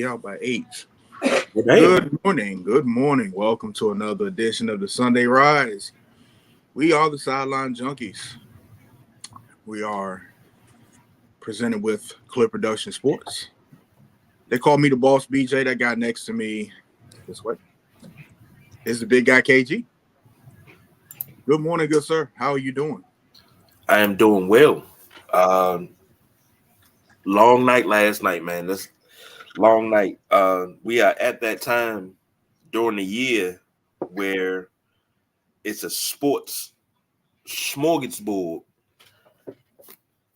be out by 8. Well, damn. Good morning. Good morning. Welcome to another edition of the Sunday Rise. We are the Sideline Junkies. We are presented with Clear Production Sports. They call me the boss BJ. That guy next to me, this way, is the big guy KG. Good morning, good sir. How are you doing? I am doing well. Um, Long night last night, man. This long night. We are at that time during the year where it's a sports smorgasbord,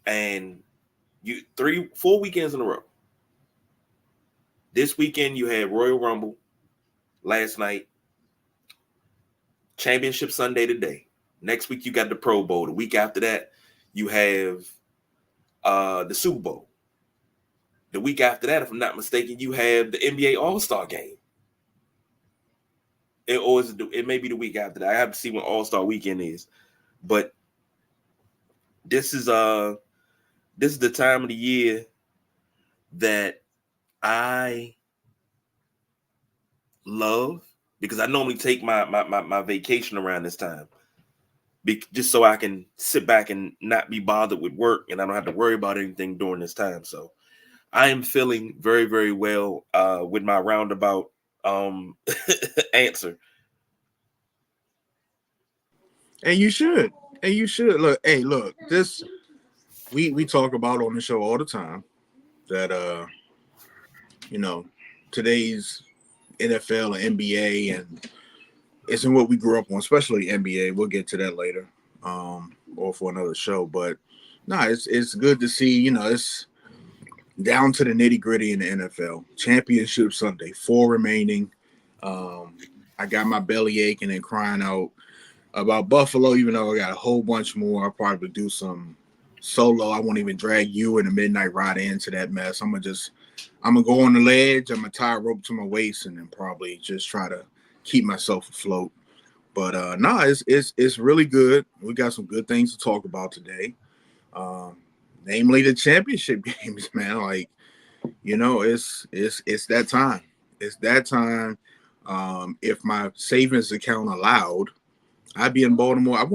and you 4 weekends in a row. This weekend you had Royal Rumble. Last night, Championship Sunday today. Next week you got the Pro Bowl. The week after that, you have the Super Bowl. The week after that, if I'm not mistaken, you have the NBA All-Star game. It may be the week after that. I have to see when All-Star weekend is. But this is the time of the year that I love because I normally take my vacation around this time. Just so I can sit back and not be bothered with work and I don't have to worry about anything during this time. So I am feeling very, very well with my roundabout answer. And you should. And you should. Look, hey, look, this we talk about on the show all the time that you know, today's NFL and NBA and isn't what we grew up on, especially NBA. We'll get to that later, or for another show. But no, it's good to see. It's down to the nitty gritty in the NFL. Championship Sunday, 4 remaining. I got my belly aching and crying out about Buffalo, even though I got a whole bunch more. I'll probably do some solo. I won't even drag you in the midnight ride into that mess. I'm gonna go on the ledge. I'm gonna tie a rope to my waist and then probably just try to keep myself afloat. But no, it's really good. We got some good things to talk about today. Namely the championship games, man. Like, it's that time. It's that time. If my savings account allowed, I'd be in Baltimore.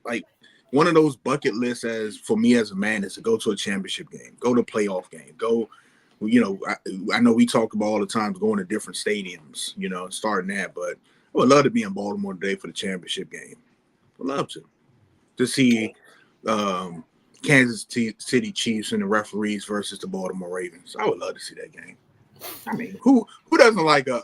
Like one of those bucket lists as for me as a man is to go to a championship game, go to a playoff game, go. I know we talk about all the times going to different stadiums, starting that, but I would love to be in Baltimore today for the championship game. I'd love to see Kansas City Chiefs and the referees versus the Baltimore Ravens. I would love to see that game. I mean, who doesn't like a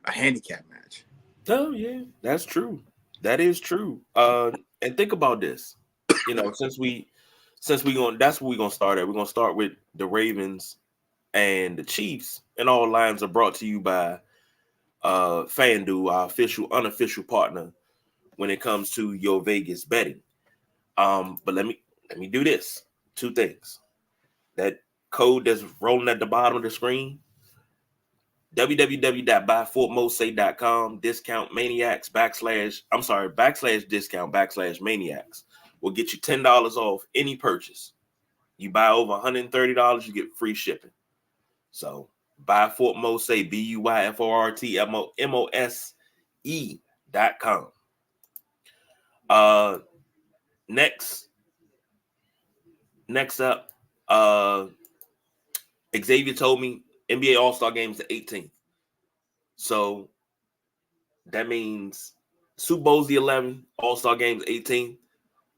handicap match? Oh yeah, that's true. That is true. And think about this. Since we going that's where we're gonna start at. We're gonna start with the Ravens and the Chiefs, and all lines are brought to you by FanDuel, our unofficial partner when it comes to your Vegas betting. But let me do this. 2 things. That code that's rolling at the bottom of the screen, www.buyfortmosay.com, discount maniacs backslash discount backslash maniacs will get you $10 off any purchase. You buy over $130, you get free shipping. So buy Fort Mose, BUYFORTMOSE.com. Next up, Xavier told me NBA All-Star Game is the 18th. So that means Super Bowl's the 11th, All-Star Game's 18th.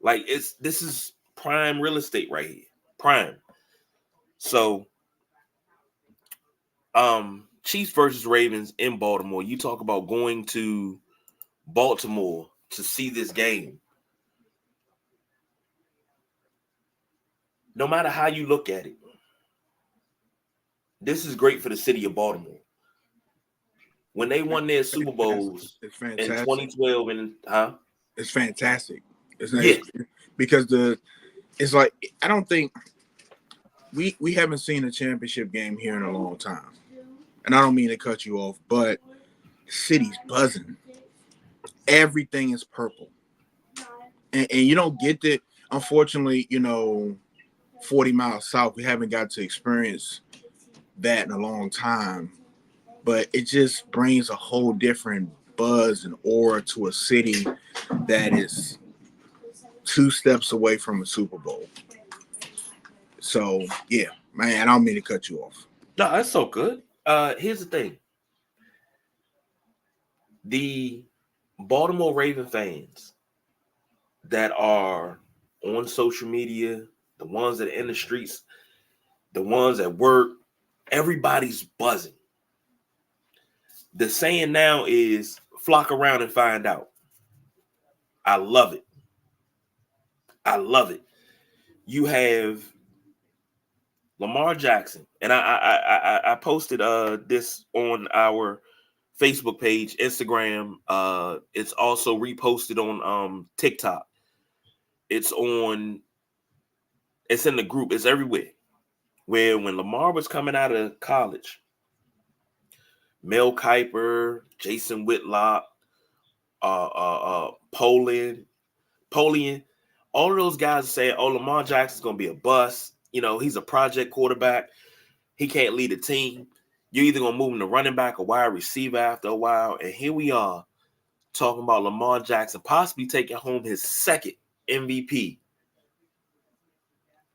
Like this is prime real estate right here. Prime. So Chiefs versus Ravens in Baltimore. You talk about going to Baltimore to see this game. No matter how you look at it, this is great for the city of Baltimore. When they won their Super Bowls in 2012 It's fantastic. Yeah. Because it's like I don't think we haven't seen a championship game here in a long time. And I don't mean to cut you off, but the city's buzzing. Everything is purple. And you don't get that. Unfortunately, 40 miles south, we haven't got to experience that in a long time, but it just brings a whole different buzz and aura to a city that is 2 steps away from a Super Bowl. So yeah, man, I don't mean to cut you off. No, that's so good. Here's the thing. The Baltimore Raven fans that are on social media, the ones that are in the streets, the ones at work, everybody's buzzing. The saying now is flock around and find out. I love it. I love it. You have Lamar Jackson, and I posted this on our Facebook page, Instagram. It's also reposted on TikTok. It's in the group. It's everywhere. Where when Lamar was coming out of college, Mel Kiper, Jason Whitlock, Polian, all of those guys say, "Oh, Lamar Jackson's gonna be a bust. You know, he's a project quarterback. He can't lead a team. You're either gonna move him to running back or wide receiver after a while." And here we are talking about Lamar Jackson possibly taking home his second MVP,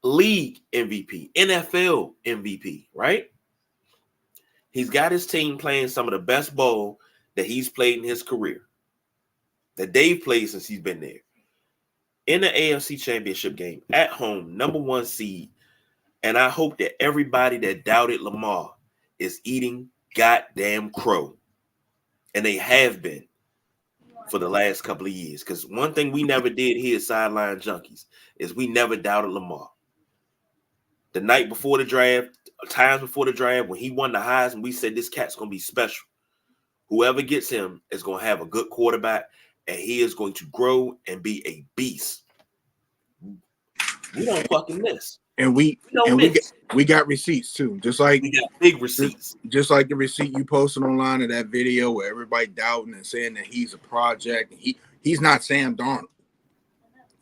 league MVP, NFL MVP, right? He's got his team playing some of the best ball that he's played in his career, that they've played since he's been there. In the AFC Championship game, at home, #1 seed. And I hope that everybody that doubted Lamar is eating goddamn crow. And they have been for the last couple of years. Because one thing we never did here at Sideline Junkies is we never doubted Lamar. The night before the draft, times before the draft, when he won the Heisman, we said this cat's going to be special. Whoever gets him is going to have a good quarterback, and he is going to grow and be a beast. We don't fucking miss. And we got receipts too, just like we got big receipts, just like the receipt you posted online of that video where everybody doubting and saying that he's a project and he's not Sam Darnold.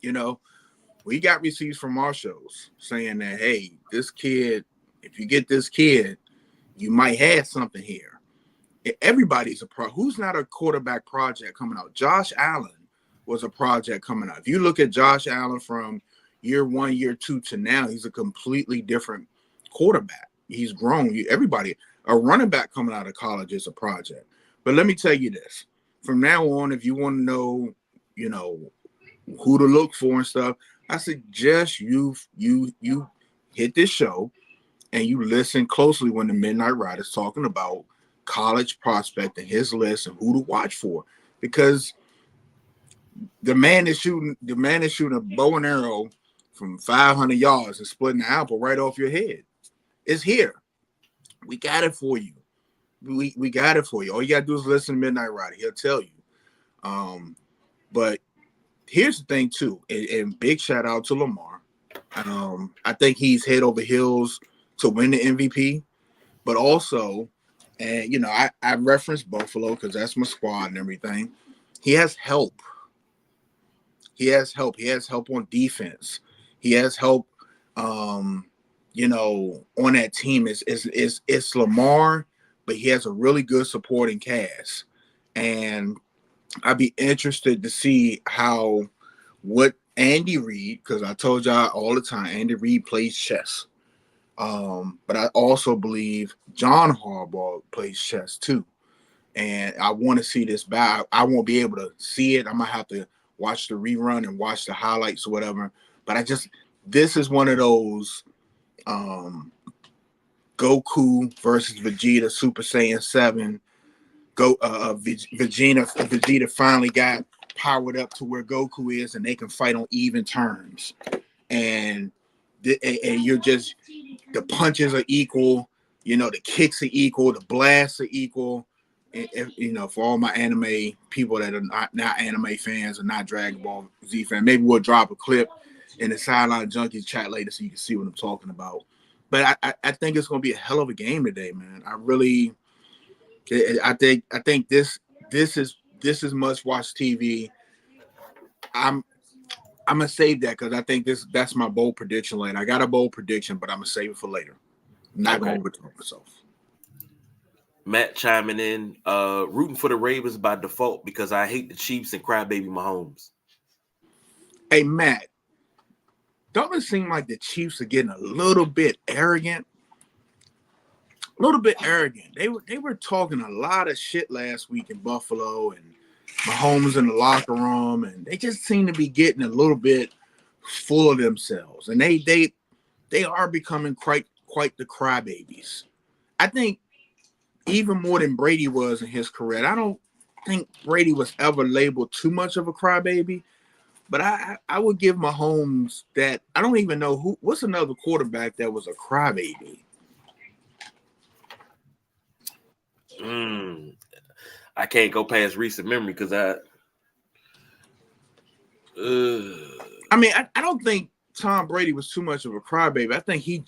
You know, we got receipts from our shows saying that, hey, this kid, if you get this kid, you might have something here. Everybody's who's not a quarterback project coming out? Josh Allen was a project coming out. If you look at Josh Allen from year 1, year 2 to now, he's a completely different quarterback. He's grown. Everybody, a running back coming out of college is a project. But let me tell you this: from now on, if you want to know, you know, who to look for and stuff, I suggest you hit this show and you listen closely when the Midnight Rider's talking about college prospect and his list and who to watch for, because the man is shooting a bow and arrow from 500 yards and splitting the apple right off your head. It's here. We got it for you. We got it for you. All you gotta do is listen to Midnight Rider. He'll tell you. But here's the thing too, and big shout out to Lamar. I think he's head over heels to win the MVP, but also, and you know, I referenced Buffalo because that's my squad and everything. He has help. He has help. He has help on defense. He has help, you know, on that team. It's Lamar, but he has a really good supporting cast. And I'd be interested to see what Andy Reid, because I told y'all all the time, Andy Reid plays chess. But I also believe John Harbaugh plays chess too. And I want to see this back. I won't be able to see it. I might have to watch the rerun and watch the highlights or whatever. But this is one of those Goku versus Vegeta Super Saiyan 7. Vegeta finally got powered up to where Goku is, and they can fight on even terms. And you're just, the punches are equal, you know, the kicks are equal, the blasts are equal. And, you know, for all my anime people that are not anime fans or not Dragon Ball Z fans, maybe we'll drop a clip in the Sideline Junkies chat later so you can see what I'm talking about. But I think it's going to be a hell of a game today, man. I think this is must watch TV. I'm gonna save that because I think that's my bold prediction later. I got a bold prediction, but I'm gonna save it for later. Not gonna overtalk myself. Matt chiming in, rooting for the Ravens by default because I hate the Chiefs and crybaby Mahomes. Hey Matt, don't it seem like the Chiefs are getting a little bit arrogant? A little bit arrogant. They were talking a lot of shit last week in Buffalo and Mahomes in the locker room, and they just seem to be getting a little bit full of themselves. And they are becoming quite the crybabies. I think even more than Brady was in his career. I don't think Brady was ever labeled too much of a crybaby, but I would give Mahomes that. I don't even know what's another quarterback that was a crybaby. I can't go past recent memory because I mean, I don't think Tom Brady was too much of a crybaby. I think he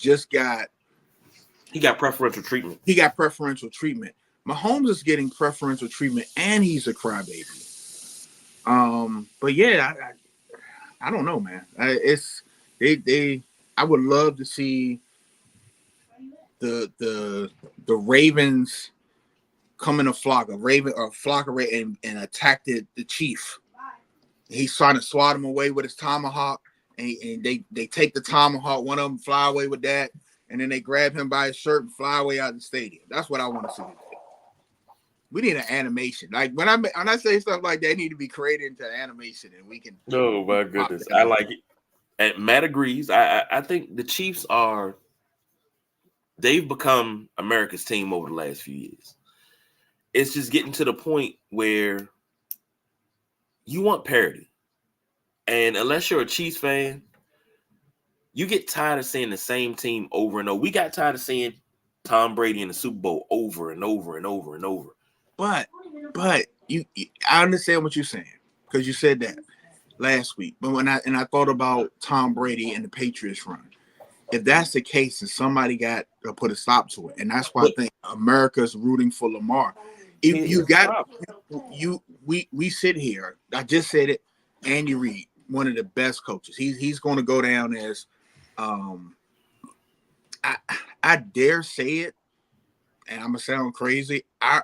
got preferential treatment. He got preferential treatment. Mahomes is getting preferential treatment, and he's a crybaby. But yeah, I don't know, man. I would love to see the Ravens come in a flock of and attack the chief. He's trying to swat him away with his tomahawk, and they take the tomahawk. One of them fly away with that, and then they grab him by his shirt and fly away out of the stadium. That's what I want to see. We need an animation. Like when I say stuff like that, they need to be created into animation, and we can. Oh my goodness, I like it. And Matt agrees. I think the Chiefs they've become America's team over the last few years. It's just getting to the point where you want parity. And unless you're a Chiefs fan, you get tired of seeing the same team over and over. We got tired of seeing Tom Brady in the Super Bowl over and over and over and over. But I understand what you're saying because you said that last week. But when I thought about Tom Brady and the Patriots run, if that's the case, then somebody got to put a stop to it, and that's why I think America's rooting for Lamar. If you got we sit here. I just said it. Andy Reid, one of the best coaches. He's going to go down as, I dare say it, and I'm gonna sound crazy. I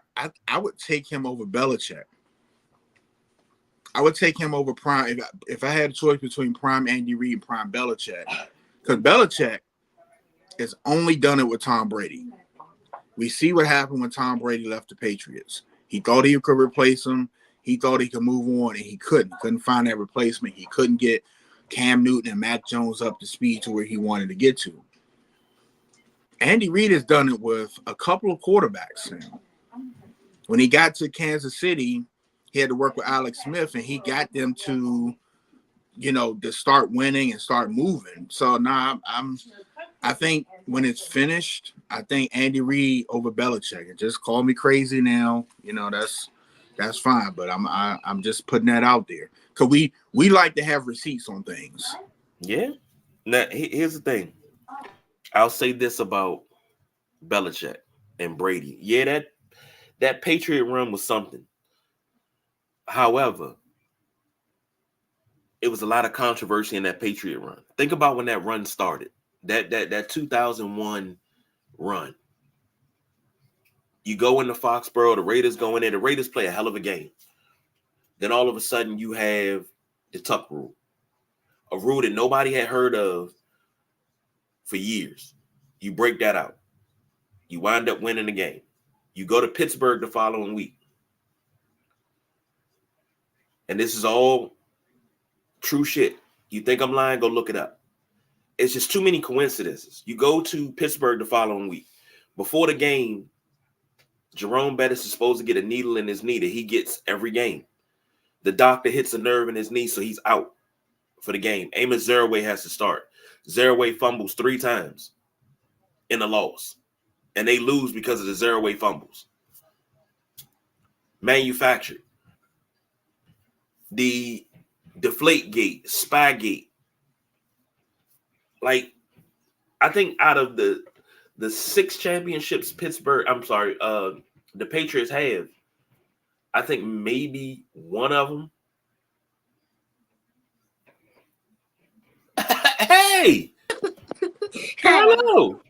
would take him over Belichick. I would take him over Prime if I had a choice between Prime Andy Reid and Prime Belichick, because Belichick has only done it with Tom Brady. We see what happened when Tom Brady left the Patriots. He thought he could replace him. He thought he could move on, and he couldn't. Couldn't find that replacement. He couldn't get Cam Newton and Mac Jones up to speed to where he wanted to get to. Andy Reid has done it with a couple of quarterbacks now. When he got to Kansas City, he had to work with Alex Smith, and he got them to, to start winning and start moving. So now I think when it's finished, I think Andy Reid over Belichick. And just call me crazy now. That's fine. But I'm just putting that out there because we like to have receipts on things. Yeah. Now here's the thing. I'll say this about Belichick and Brady. Yeah, that Patriot run was something. However, it was a lot of controversy in that Patriot run. Think about when that run started. That 2001 run. You go into Foxborough, the Raiders go in there. The Raiders play a hell of a game. Then all of a sudden you have the Tuck rule, a rule that nobody had heard of for years. You break that out. You wind up winning the game. You go to Pittsburgh the following week. And this is all true shit. You think I'm lying? Go look it up. It's just too many coincidences. You go to Pittsburgh the following week. Before the game, Jerome Bettis is supposed to get a needle in his knee that he gets every game. The doctor hits a nerve in his knee, so he's out for the game. Amos Zaraway has to start. Zaraway fumbles 3 times in a loss. And they lose because of the Zaraway fumbles. Manufactured. The Deflate Gate, Spy Gate. Like, I think out of the 6 championships the Patriots have, I think maybe one of them. Hey! Hello!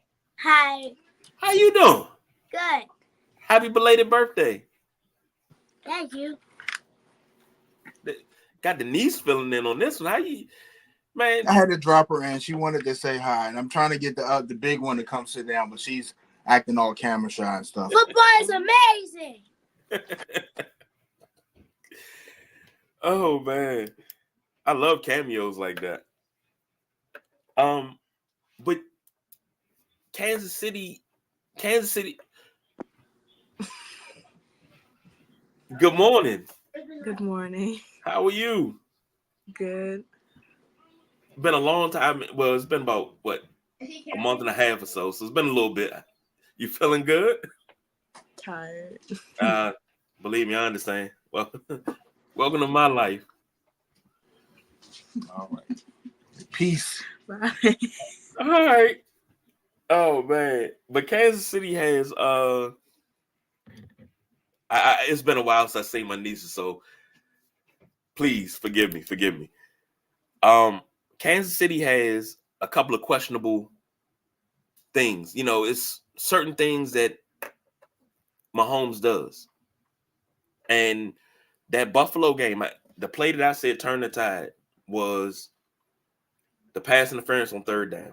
Hi. How you doing? Good. Happy belated birthday. Thank you. Got the niece filling in on this one. How you, man? I had to drop her in. She wanted to say hi, and I'm trying to get the big one to come sit down, but she's acting all camera shy and stuff. Football is amazing. Oh man, I love cameos like that. But Kansas City. Good morning. Good morning. How are you? Good. Been a long time. Well, it's been about what, a month and a half or so. So it's been a little bit. You feeling good? Tired. Believe me, I understand. Well, welcome to my life. All right. Peace. Bye. All right. Oh man, but Kansas City has it's been a while since I seen my nieces, so please forgive me. Kansas City has a couple of questionable things. You know, it's certain things that Mahomes does. And that Buffalo game, the play that I said turned the tide was the pass interference on third down.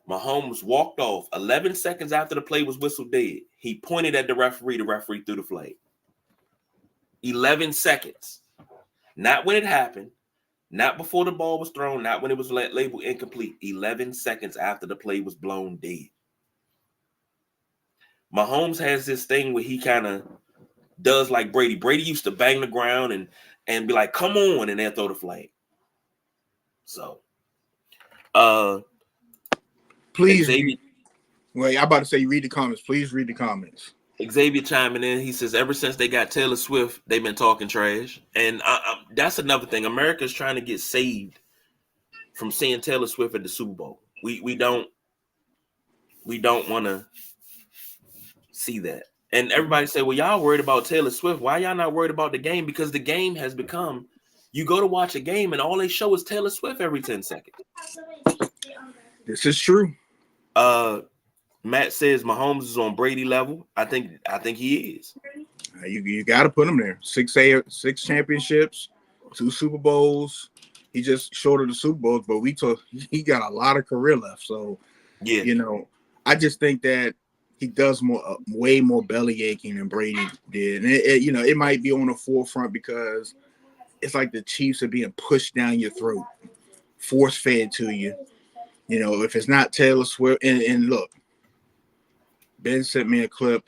Mahomes walked off 11 seconds after the play was whistled dead. He pointed at the referee threw the flag. 11 seconds. Not when it happened, not before the ball was thrown, not when it was labeled incomplete. 11 seconds after the play was blown dead. Mahomes has this thing where he kind of does like Brady. Brady used to bang the ground and be like, come on, and then throw the flag. So, Please. Xavier, Wait, I'm about to say read the comments. Please read the comments. Xavier chiming in. He says, ever since they got Taylor Swift, they've been talking trash. And that's another thing. America's trying to get saved from seeing Taylor Swift at the Super Bowl. We don't want to see that. And everybody say, well, y'all worried about Taylor Swift. Why y'all not worried about the game? Because the game has become, you go to watch a game and all they show is Taylor Swift every 10 seconds. This is true. Matt says Mahomes is on Brady level. I think he is. You got to put him there. 6 championships, 2 Super Bowls. He just short of the Super Bowls, but he got a lot of career left. So, yeah, you know, I just think that he does way more belly aching than Brady did. And it might be on the forefront because it's like the Chiefs are being pushed down your throat, force fed to you. You know, if it's not Taylor Swift, and look, Ben sent me a clip.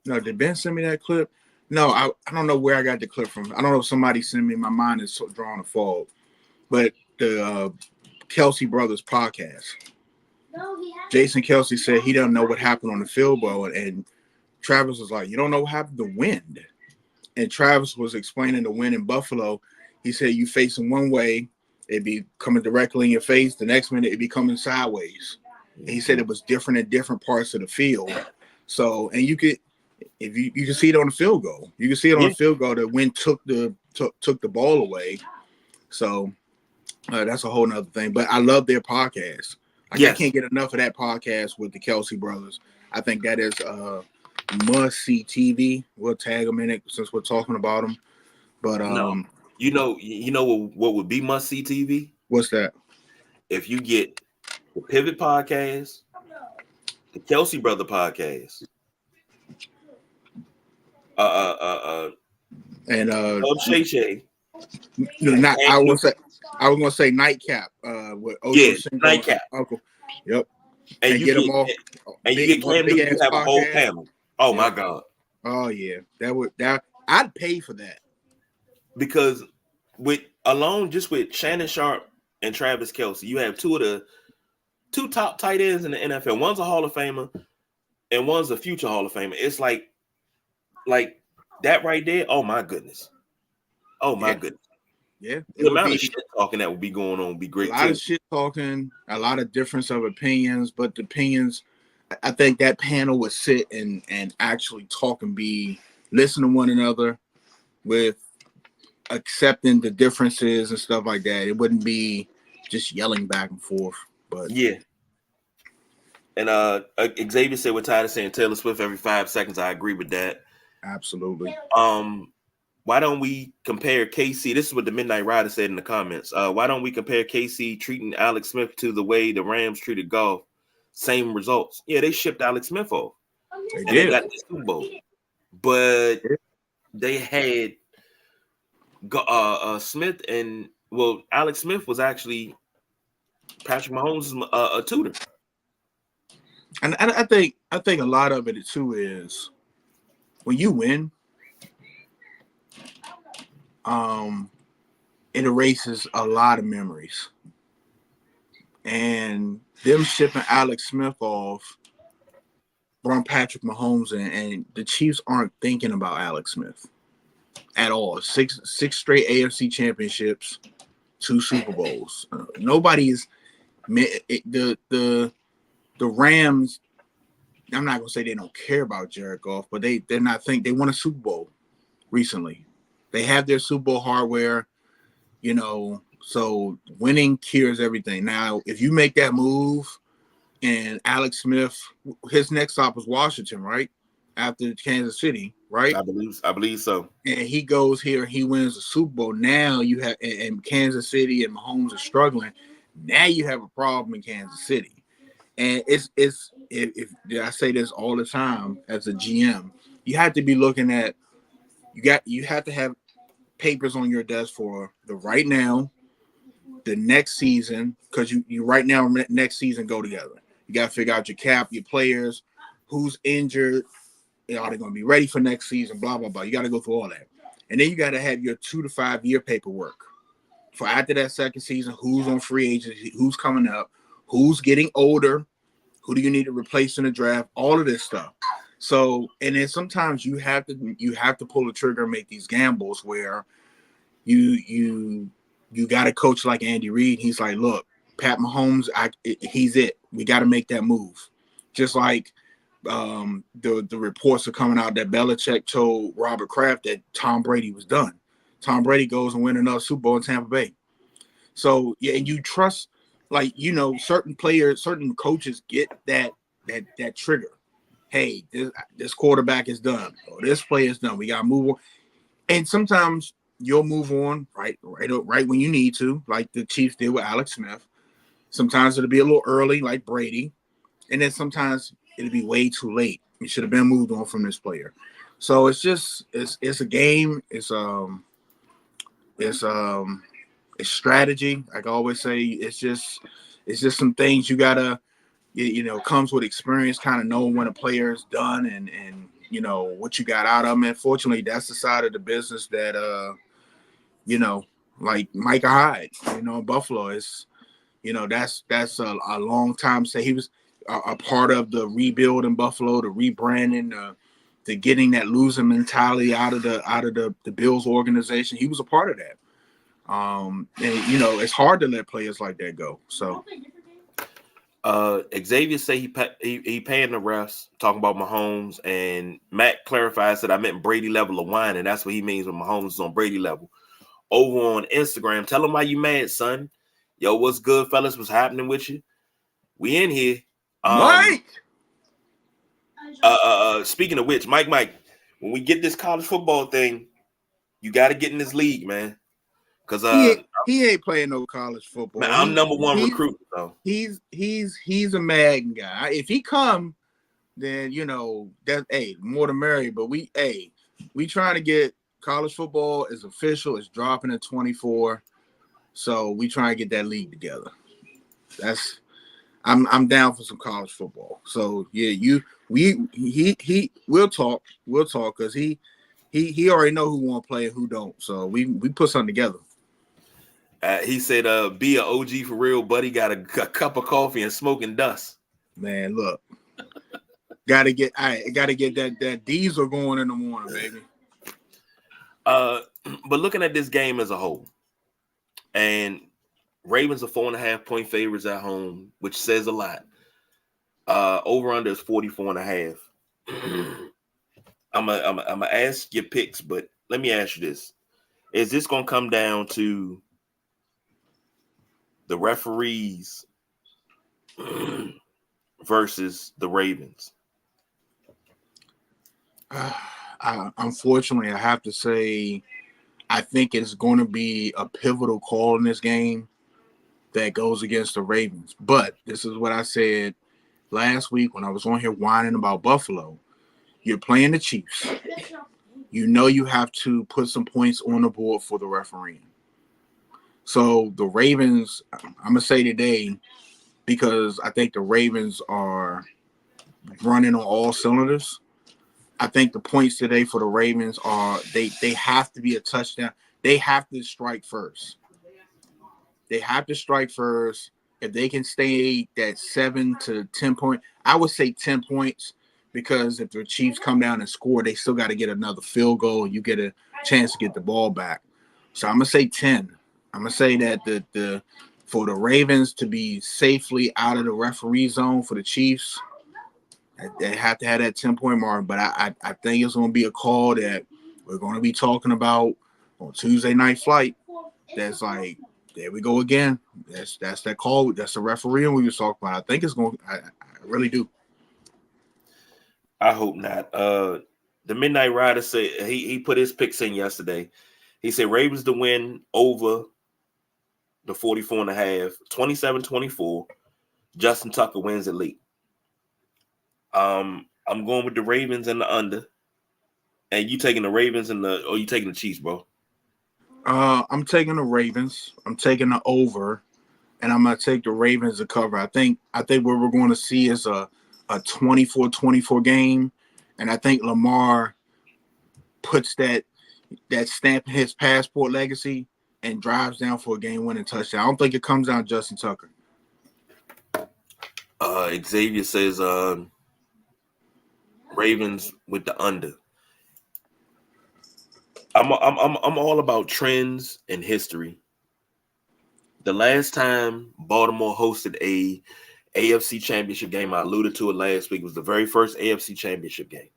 No, did Ben send me that clip? No, I don't know where I got the clip from. I don't know if somebody sent me. My mind is drawing a fog. But the Kelsey Brothers podcast. Jason Kelsey said he doesn't know what happened on the field goal, and Travis was like, "You don't know what happened? The wind." And Travis was explaining the wind in Buffalo. He said you facing one way, it'd be coming directly in your face. The next minute, it'd be coming sideways. And he said it was different in different parts of the field. So, and you can see it on the field goal. You can see it on the field goal. The wind took the ball away. So that's a whole nother thing. But I love their podcast. I can't get enough of that podcast with the Kelsey brothers. I think that is must-see TV. We'll tag them in it since we're talking about them. But no, you know what would be must-see TV? What's that? If you get the Pivot podcast, the Kelsey Brother podcast, and Shay Shay. Not I was gonna say Nightcap. With Ocho Cinco Nightcap. Uncle. Yep. And you get them all. And you get Cam Newton, you have a whole panel. Oh my God. Oh yeah, that I'd pay for that. Because with Shannon Sharpe and Travis Kelce, you have two top tight ends in the NFL. One's a Hall of Famer and one's a future Hall of Famer. It's like that right there. Oh my goodness. Oh my goodness. Yeah. The amount of shit talking that would be going on would be great. A lot of shit talking, a lot of difference of opinions, but the opinions, I think that panel would sit and actually talk and listen to one another with accepting the differences and stuff like that. It wouldn't be just yelling back and forth. But yeah. And Xavier said we're tired of saying Taylor Swift every 5 seconds. I agree with that. Absolutely. Why don't we compare KC? This is what the Midnight Rider said in the comments. Why don't we compare KC treating Alex Smith to the way the Rams treated Goff? Same results. Yeah, they shipped Alex Smith off. They And did. they got the Super Bowl. But they had Smith and Alex Smith was actually Patrick Mahomes' a tutor. And I think a lot of it too is when you win, it erases a lot of memories. And them shipping Alex Smith off brought Patrick Mahomes in, and the Chiefs aren't thinking about Alex Smith at all. Six straight AFC championships, 2 Super Bowls. Nobody's the Rams. I'm not gonna say they don't care about Jared Goff, but they're not think they won a Super Bowl recently. They have their Super Bowl hardware, so winning cures everything. Now, if you make that move and Alex Smith, his next stop was Washington, right? After Kansas City, right? I believe so. And he goes here and he wins the Super Bowl. Now you have, and Kansas City and Mahomes are struggling. Now you have a problem in Kansas City. And if I say this all the time as a GM, you have to be looking at you have to have papers on your desk for the right now, the next season, because you right now next season go together. You got to figure out your cap, your players, who's injured, are they going to be ready for next season, blah blah blah. You got to go through all that, and then you got to have your 2 to 5 year paperwork for after that second season. Who's on free agency? Who's coming up? Who's getting older? Who do you need to replace in the draft? All of this stuff. So, and then sometimes you have to pull the trigger and make these gambles where you got a coach like Andy Reid. He's like, look, Pat Mahomes, he's it. We got to make that move. Just like the reports are coming out that Belichick told Robert Kraft that Tom Brady was done. Tom Brady goes and win another Super Bowl in Tampa Bay. So yeah, and you trust, certain players, certain coaches get that trigger. Hey, this quarterback is done, or this player is done. We got to move on. And sometimes you'll move on right when you need to, like the Chiefs did with Alex Smith. Sometimes it'll be a little early, like Brady, and then sometimes it'll be way too late. You should have been moved on from this player. So it's just it's a game. It's strategy. Like I always say, it's just some things you gotta, comes with experience, kind of knowing when a player is done and what you got out of them. And fortunately, that's the side of the business that like Micah Hyde, Buffalo is, that's a long time. Say he was a part of the rebuild in Buffalo, the rebranding, the getting that losing mentality out of the Bills organization. He was a part of that. And it's hard to let players like that go. So Xavier say he paying the refs, talking about Mahomes, and Matt clarifies that I meant Brady level of wine, and that's what he means when Mahomes is on Brady level. Over on Instagram, tell him why you mad, son. Yo, what's good, fellas? What's happening with you? We in here. Mike. Speaking of which, Mike, when we get this college football thing, you got to get in this league, man. Because he ain't playing no college football. Man, I'm number one recruit, though. He's a Madden guy. If he come, then that more the merrier. But we trying to get college football is official. It's dropping at 24. So we try and get that league together. I'm down for some college football. So yeah, we'll talk because he already know who want to play and who don't. So we put something together. He said, be an OG for real, buddy. Got a cup of coffee and smoking dust. Man, look. gotta get that diesel going in the morning, baby. But looking at this game as a whole, and Ravens are 4.5-point favorites at home, which says a lot. Over under is 44.5. I'm gonna ask your picks, but let me ask you this: is this gonna come down to the referees versus the Ravens? Unfortunately, I have to say, I think it's going to be a pivotal call in this game that goes against the Ravens. But this is what I said last week when I was on here whining about Buffalo. You're playing the Chiefs. You know you have to put some points on the board for the referee. So the Ravens, I'm going to say today, because I think the Ravens are running on all cylinders. I think the points today for the Ravens are they have to be a touchdown. They have to strike first. They have to strike first. If they can stay that 7 to 10 point, I would say 10 points, because if the Chiefs come down and score, they still got to get another field goal. You get a chance to get the ball back. So I'm gonna say 10. I'm gonna say that the for the Ravens to be safely out of the referee zone for the Chiefs, they have to have that 10-point mark. But I think it's gonna be a call that we're gonna be talking about on Tuesday Night Flight. That's like, there we go again. That's that call. That's the referee we was talking about. I think it's going. I really do. I hope not. The Midnight Rider said he put his picks in yesterday. He said Ravens to win over the 44.5, 27-24. Justin Tucker wins it late. I'm going with the Ravens and the under. And you taking the Ravens or you taking the Chiefs, bro? I'm taking the Ravens. I'm taking the over, and I'm gonna take the Ravens to cover. I think what we're going to see is a 24-24 game, and I think Lamar puts that stamp in his passport legacy and drives down for a game-winning touchdown. I don't think it comes down to Justin Tucker. Xavier says Ravens with the under. I'm all about trends and history. The last time Baltimore hosted a AFC championship game, I alluded to it last week, was the very first AFC championship game.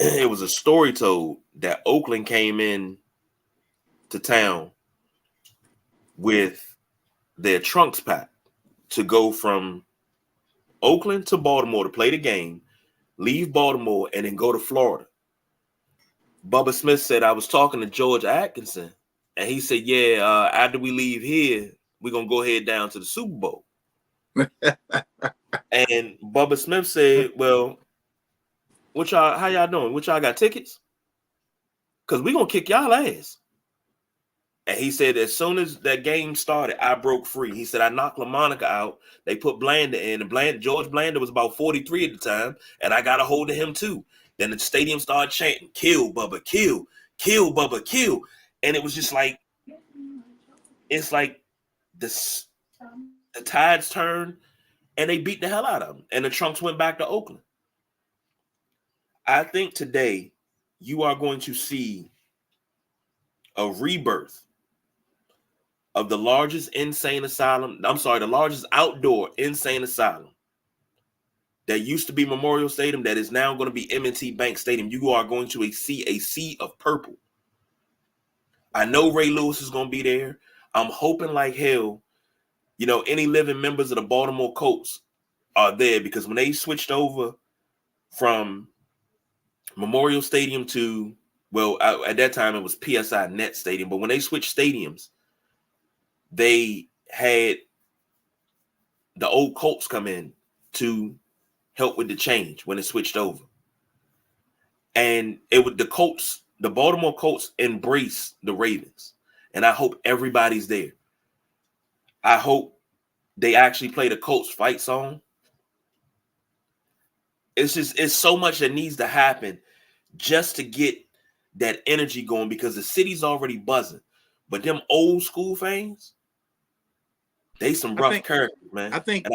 It was a story told that Oakland came in to town with their trunks packed to go from Oakland to Baltimore to play the game, leave Baltimore, and then go to Florida. Bubba Smith said, I was talking to George Atkinson, and he said, yeah, after we leave here, we're going to go ahead down to the Super Bowl. And Bubba Smith said, well, how y'all doing? What y'all got tickets? Because we're going to kick y'all ass. And he said, as soon as that game started, I broke free. He said, I knocked LaMonica out. They put Blanda in. And George Blanda was about 43 at the time, and I got a hold of him too. Then the stadium started chanting, kill Bubba, kill Bubba, kill. And it was just like, it's like the tides turned and they beat the hell out of them. And the Trunks went back to Oakland. I think today you are going to see a rebirth of the largest the largest outdoor insane asylum that used to be Memorial Stadium, that is now going to be M&T Bank Stadium. You are going to see a sea of purple. I know Ray Lewis is going to be there. I'm hoping like hell, any living members of the Baltimore Colts are there, because when they switched over from Memorial Stadium to, at that time it was PSI Net Stadium, but when they switched stadiums, they had the old Colts come in to help with the change when it switched over. And the Baltimore Colts embrace the Ravens. And I hope everybody's there. I hope they actually play the Colts fight song. It's so much that needs to happen just to get that energy going, because the city's already buzzing. But them old school fans, they some rough characters, man. I think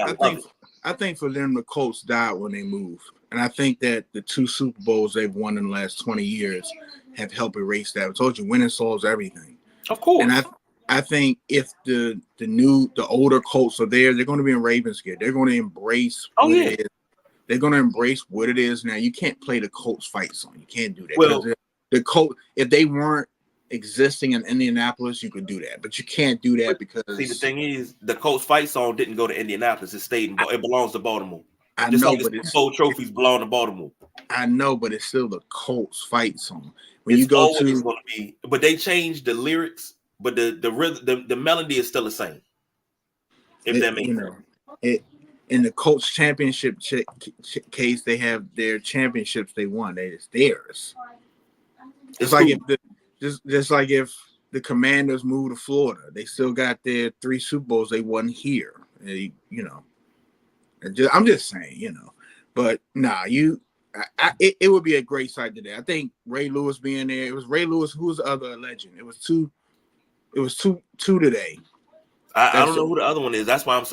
for them, the Colts died when they moved. And I think that the 2 Super Bowls they've won in the last 20 years have helped erase that. I told you, winning solves everything. Of course. And I think if the older Colts are there, they're going to be in Ravens gear. They're going to embrace it is. They're going to embrace what it is now. You can't play the Colts fight song. You can't do that. Well, the Colts, if they weren't existing in Indianapolis, you could do that, but you can't do that because See, the thing is, the Colts fight song didn't go to Indianapolis. It stayed in, it belongs to Baltimore. I Just know, like the but Super it's Bowl trophies belong to Baltimore. I know, but it's still the Colts fight song. When It's you go always to, going to be, but they changed the lyrics, but the rhythm, the melody is still the same. If that makes you sense. know, it in the Colts championship case, they have their championships they won. It's theirs. It's like cool. if just like if the Commanders moved to Florida, they still got their 3 Super Bowls they won here. You know, I'm just saying, you know, but nah, it would be a great sight today. I think Ray Lewis being there. It was Ray Lewis. Who was the other legend? It was two. It was two today. I don't know who the other one is. That's why I've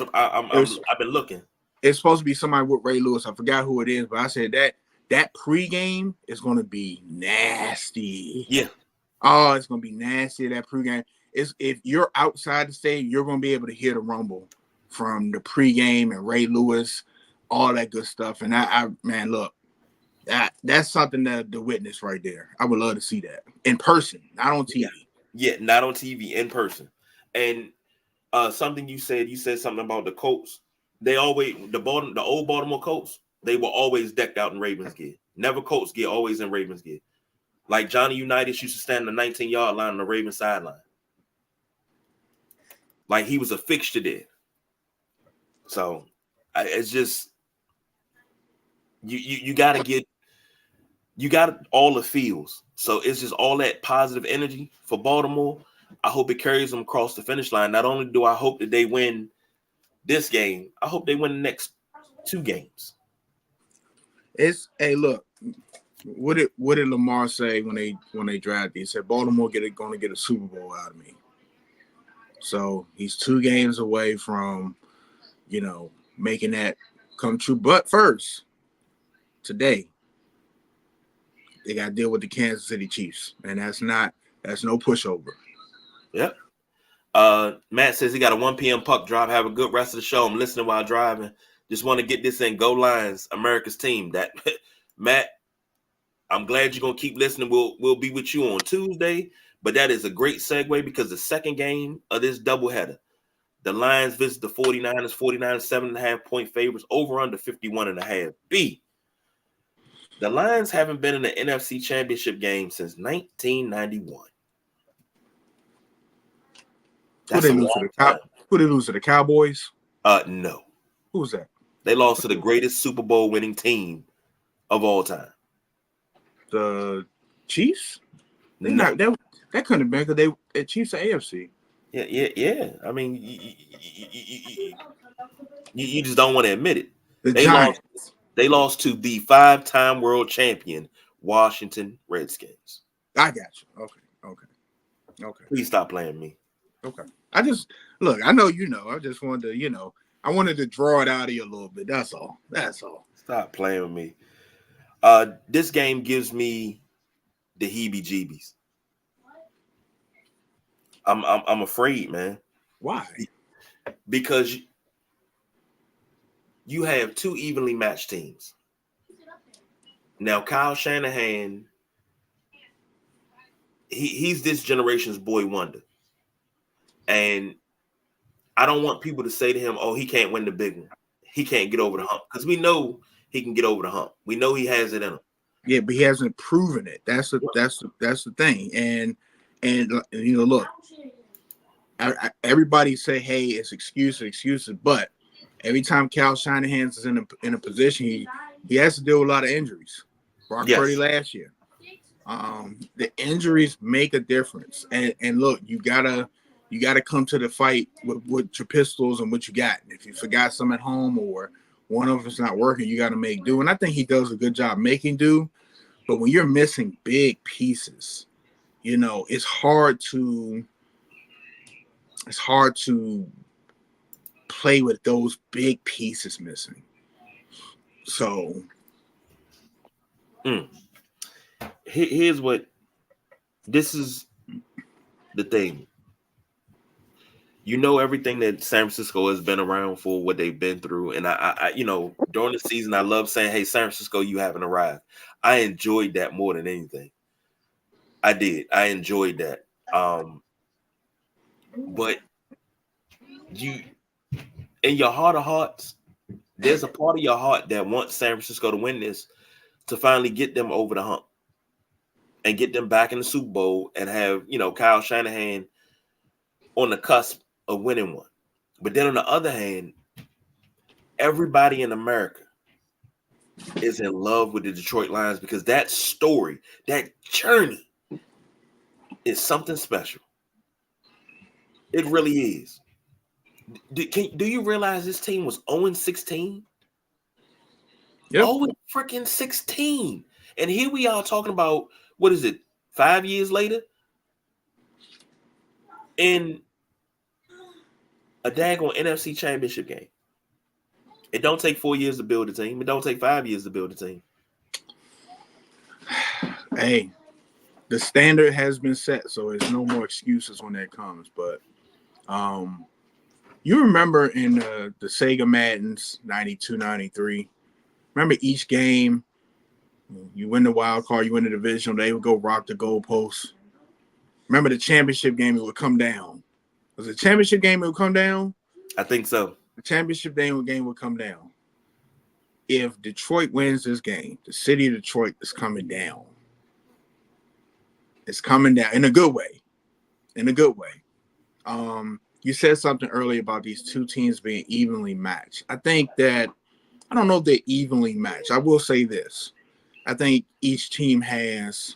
been looking. It's supposed to be somebody with Ray Lewis. I forgot who it is, but I said that pregame is going to be nasty. Yeah. Oh, it's going to be nasty. That pregame is if you're outside the stadium, you're going to be able to hear the rumble from the pregame and Ray Lewis, all that good stuff. And I man, look, that's something to witness right there. I would love to see that in person, not on TV. Yeah, not on TV, in person. And something you said something about the Colts. They always the old Baltimore Colts. They were always decked out in Ravens gear. Never Colts gear, always in Ravens gear. Like Johnny Unitas used to stand on the 19-yard line on the Ravens sideline. Like he was a fixture there. So it's just you got all the feels. So it's just all that positive energy for Baltimore. I hope it carries them across the finish line. Not only do I hope that they win this game, I hope they win the next 2 games. Look, what did Lamar say when they drafted? He said Baltimore going to get a Super Bowl out of me. So he's 2 games away from, making that come true. But first, today, they got to deal with the Kansas City Chiefs, and that's no pushover. Yep. Matt says he got a 1 p.m. puck drop. Have a good rest of the show. I'm listening while driving. Just want to get this in. Go Lions, America's team. That Matt, I'm glad you're gonna keep listening. We'll be with you on Tuesday. But that is a great segue because the second game of this doubleheader, the Lions visit the 49ers. 49ers 7.5 point favorites, over under 51.5. B. The Lions haven't been in the NFC Championship game since 1991. Who they lose to the Cowboys? No. Who was that? They lost to the greatest Super Bowl winning team of all time. The Chiefs? No. That couldn't have been because the Chiefs are AFC. Yeah. I mean, you just don't want to admit it. The Giants. They lost to the 5-time world champion Washington Redskins. I got you. Okay. Please stop playing me. Okay. I know you know. I just wanted to, I wanted to draw it out of you a little bit. That's all. Stop playing with me. This game gives me the heebie-jeebies. I'm afraid, man. Why? Because you have 2 evenly matched teams. Now, Kyle Shanahan, he's this generation's boy wonder. And I don't want people to say to him, oh, he can't win the big one. He can't get over the hump. Because we know he can get over the hump. We know he has it in him. Yeah, but he hasn't proven it. That's the thing. And look, everybody say, hey, it's excuses. But every time Kyle Shanahan is in a position, he has to deal with a lot of injuries. Brock Purdy last year. The injuries make a difference. And look, you gotta come to the fight with your pistols and what you got. And if you forgot some at home or one of it's not working, you got to make do. And I think he does a good job making do. But when you're missing big pieces, it's hard to play with those big pieces missing. So here's what this is the thing. Everything that San Francisco has been around for, what they've been through. And I during the season, I love saying, hey, San Francisco, you haven't arrived. I enjoyed that more than anything. I did. I enjoyed that. But you, in your heart of hearts, there's a part of your heart that wants San Francisco to win this to finally get them over the hump and get them back in the Super Bowl and have, Kyle Shanahan on the cusp of winning one. But then on the other hand, everybody in America is in love with the Detroit Lions because that story, that journey is something special. It really is. Do you realize this team was 0-16? Yep. 0-16. And here we are talking about, what is it, 5 years later? In a daggone NFC championship game. It don't take 4 years to build a team. It don't take 5 years to build a team. Hey, the standard has been set, so there's no more excuses when that comes. But you remember in the Sega Maddens 92, 93, remember each game, you win the wild card, you win the division, they would go rock the goalposts. Remember the championship game, it would come down. Was it a championship game it would come down? I think so. The championship game would come down. If Detroit wins this game, the city of Detroit is coming down. It's coming down in a good way. In a good way. You said something earlier about these two teams being evenly matched. I don't know if they're evenly matched. I will say this. I think each team has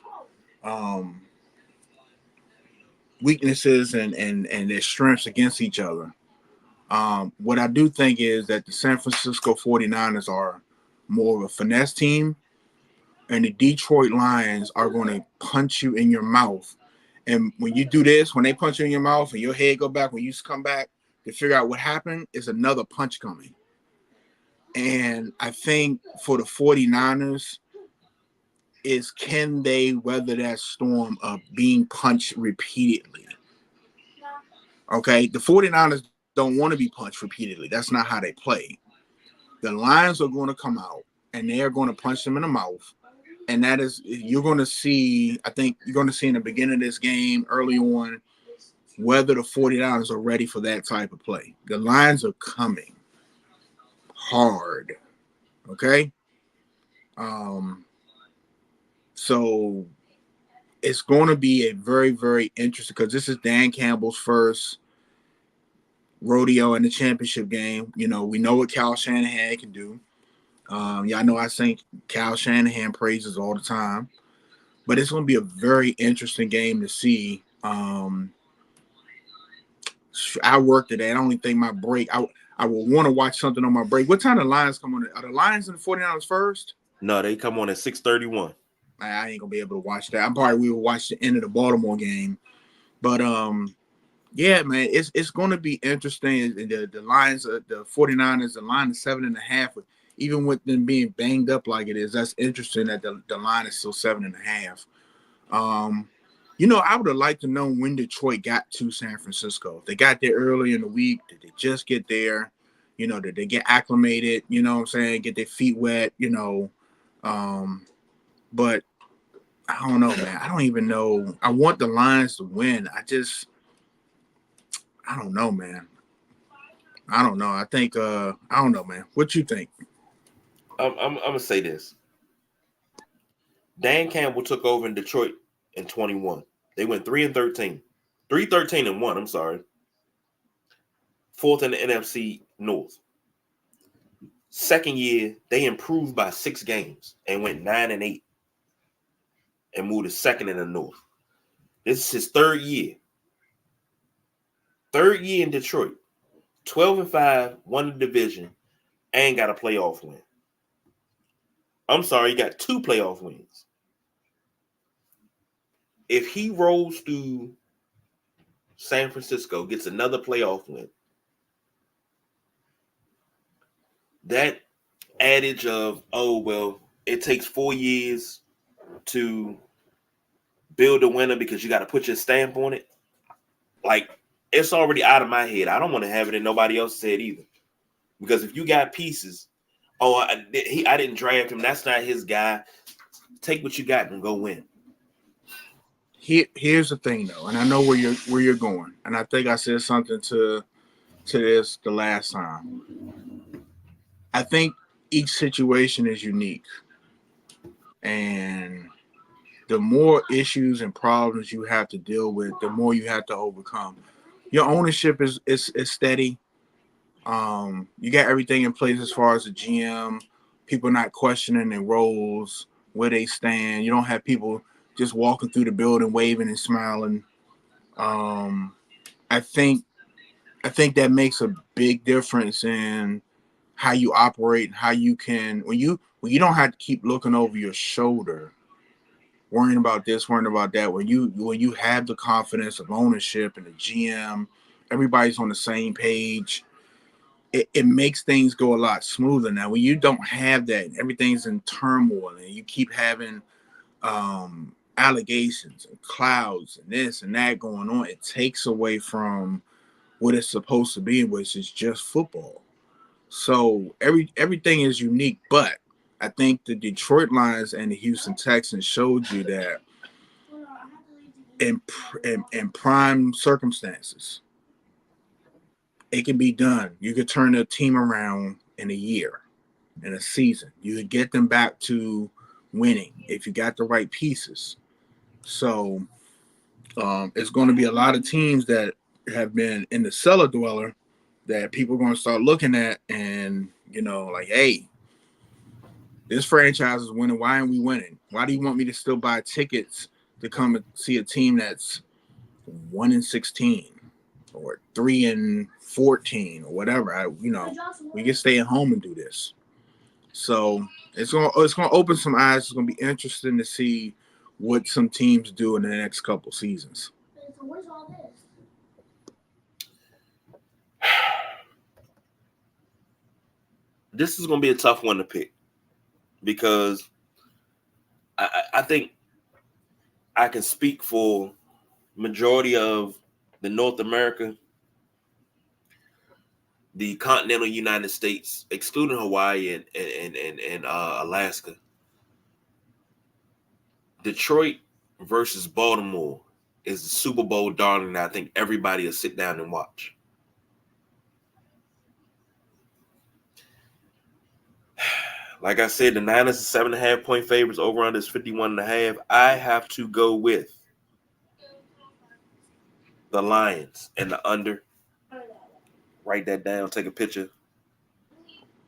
weaknesses and their strengths against each other. What I do think is that the San Francisco 49ers are more of a finesse team, and the Detroit Lions are going to punch you in your mouth. And when you do this, when they punch you in your mouth and your head go back, when you come back to figure out what happened, is another punch coming. And I think for the 49ers is, can they weather that storm of being punched repeatedly? Okay, the 49ers don't want to be punched repeatedly. That's not how they play. The Lions are going to come out and they are going to punch them in the mouth. And that is, you're going to see, I think you're going to see in the beginning of this game, early on, whether the 49ers are ready for that type of play. The Lions are coming hard. Okay? So it's going to be a very, very interesting, because this is Dan Campbell's first rodeo in the championship game. We know what Kyle Shanahan can do. I know I sing Kyle Shanahan praises all the time, but it's going to be a very interesting game to see. I work today. I don't even think my break. I will want to watch something on my break. What time the Lions come on? Are the Lions and the 49ers first? No, they come on at 6:31. I ain't gonna be able to watch that. We will watch the end of the Baltimore game, but yeah, man, it's going to be interesting. The Lions, the 49ers, the line is 7.5. Even with them being banged up like it is, that's interesting that the line is still 7.5. I would have liked to know when Detroit got to San Francisco. If they got there early in the week, did they just get there? Did they get acclimated? You know what I'm saying? Get their feet wet, but I don't know, man. I don't even know. I want the Lions to win. I don't know, man. I don't know. I think I don't know, man. What you think? I'm gonna say this. Dan Campbell took over in Detroit in 21. They went 3-13. 3-13-1, I'm sorry. Fourth in the NFC North. Second year, they improved by 6 games and went 9-8 and moved to second in the North. This is his third year. Third year in Detroit. 12-5, won the division, and got a playoff win. I'm sorry, he got 2 playoff wins. If he rolls through San Francisco, gets another playoff win, that adage of, it takes 4 years to build a winner because you got to put your stamp on it, like, it's already out of my head. I don't want to have it in nobody else's head either. Because if you got pieces, I didn't draft him, that's not his guy, take what you got and go win. here's the thing though, and I know where you're going, and I think I said something to this the last time. I think each situation is unique, and the more issues and problems you have to deal with, the more you have to overcome. Your ownership is steady. You got everything in place as far as the GM, people not questioning their roles, where they stand. You don't have people just walking through the building, waving and smiling. I think that makes a big difference in how you operate, how you can when you don't have to keep looking over your shoulder, worrying about this, worrying about that. When you have the confidence of ownership and the GM, everybody's on the same page. It makes things go a lot smoother. Now, when you don't have that, everything's in turmoil, and you keep having allegations and clouds and this and that going on, it takes away from what it's supposed to be, which is just football. So everything is unique, but I think the Detroit Lions and the Houston Texans showed you that in prime circumstances, it can be done. You could turn a team around in a year, in a season. You could get them back to winning if you got the right pieces. So it's going to be a lot of teams that have been in the cellar dweller that people are going to start looking at and, like, hey, this franchise is winning. Why aren't we winning? Why do you want me to still buy tickets to come and see a team that's 1-16 or 3-14 or whatever? We can stay at home and do this. So it's gonna open some eyes. It's gonna be interesting to see what some teams do in the next couple seasons. This is going to be a tough one to pick because I think I can speak for majority of the North America, the continental United States, excluding Hawaii and Alaska. Detroit versus Baltimore is the Super Bowl darling that I think everybody will sit down and watch. Like I said, the Niners are 7.5-point favorites. Over under is 51.5. I have to go with the Lions and the under. Write that down. Take a picture.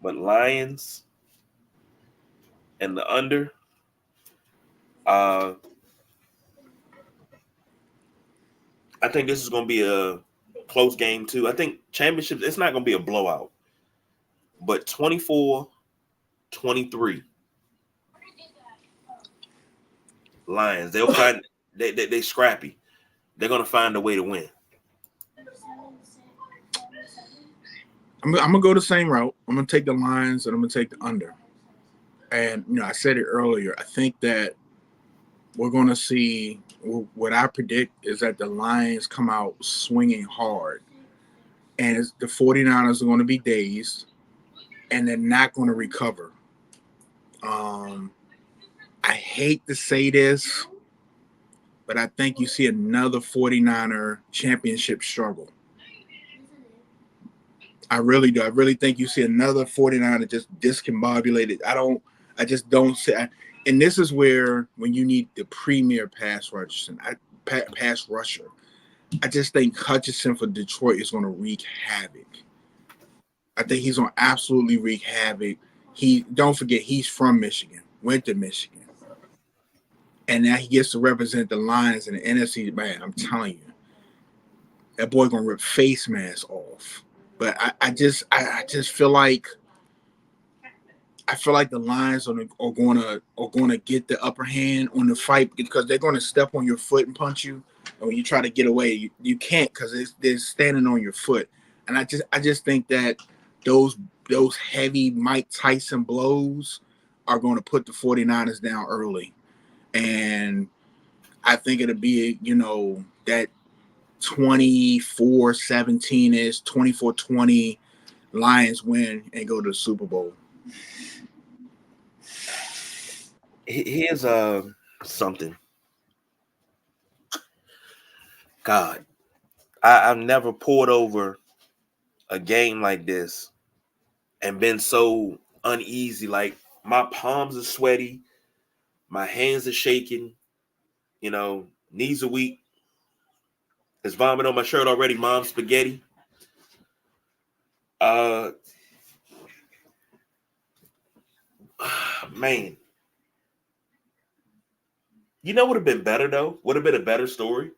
But Lions and the under. I think this is going to be a close game too. I think championships, it's not going to be a blowout. But 24-23. Lions. They'll find they scrappy. They're gonna find a way to win. I'm gonna go the same route. I'm gonna take the Lions and I'm gonna take the under. And I said it earlier. I think that we're gonna see what I predict is that the Lions come out swinging hard, and the 49ers are going to be dazed, and they're not going to recover. I hate to say this, but I think you see another 49er championship struggle. I really do. I really think you see another 49er just discombobulated. I just don't see. And this is where when you need the premier pass rusher, I just think Hutchinson for Detroit is going to wreak havoc. I think he's going to absolutely wreak havoc. Don't forget, he's from Michigan, went to Michigan. And now he gets to represent the Lions in the NFC. Man, I'm telling you, that boy gonna rip face masks off. But I just feel like the Lions are gonna get the upper hand on the fight because they're gonna step on your foot and punch you. And when you try to get away, you can't because they're standing on your foot. And I just think that those heavy Mike Tyson blows are going to put the 49ers down early. And I think it'll be, that 24-17-ish, 24-20 Lions win and go to the Super Bowl. Here's something. God, I've never poured over a game like this and been so uneasy. Like my palms are sweaty, my hands are shaking, knees are weak. There's vomit on my shirt already, mom spaghetti. Man. You know what would have been better though? Would have been a better story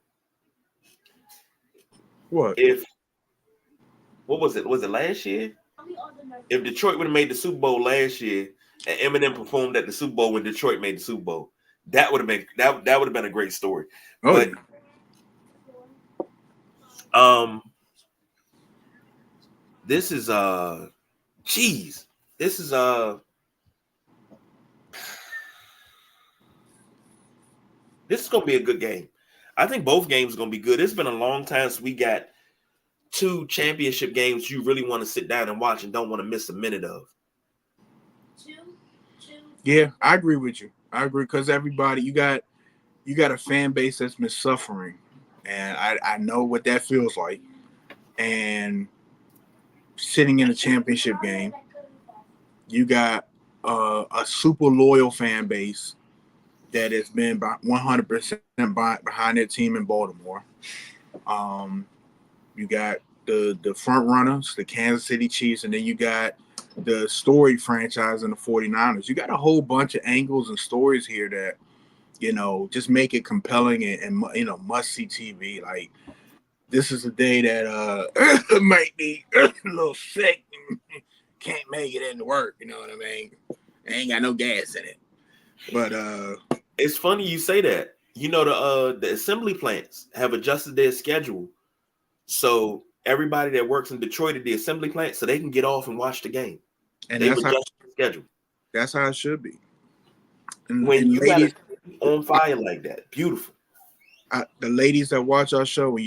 What? if what was it? Was it last year? If Detroit would have made the Super Bowl last year and Eminem performed at the Super Bowl when Detroit made the Super Bowl, that would have been that would have been a great story. Oh, But this is this is this is gonna be a good game. I think both games are gonna be good. It's been a long time since we got two championship games you really want to sit down and watch and don't want to miss a minute of. yeah, I agree with you. I agree because everybody, you got a fan base that's been suffering, and I know what that feels like. And sitting in a championship game, you got a super loyal fan base that has been 100% behind their team in Baltimore. You got the front runners, the Kansas City Chiefs, and then you got the storied franchise in the 49ers. You got a whole bunch of angles and stories here that, just make it compelling and must-see TV. Like, this is a day that might be a little sick and can't make it into work, you know what I mean? I ain't got no gas in it. But it's funny you say that. The assembly plants have adjusted their schedule, so everybody that works in Detroit at the assembly plant, so they can get off and watch the game. and They've that's how adjusted the schedule. that's how it should be. And, When and you ladies, got it on fire like that, beautiful. the ladies that watch our show, when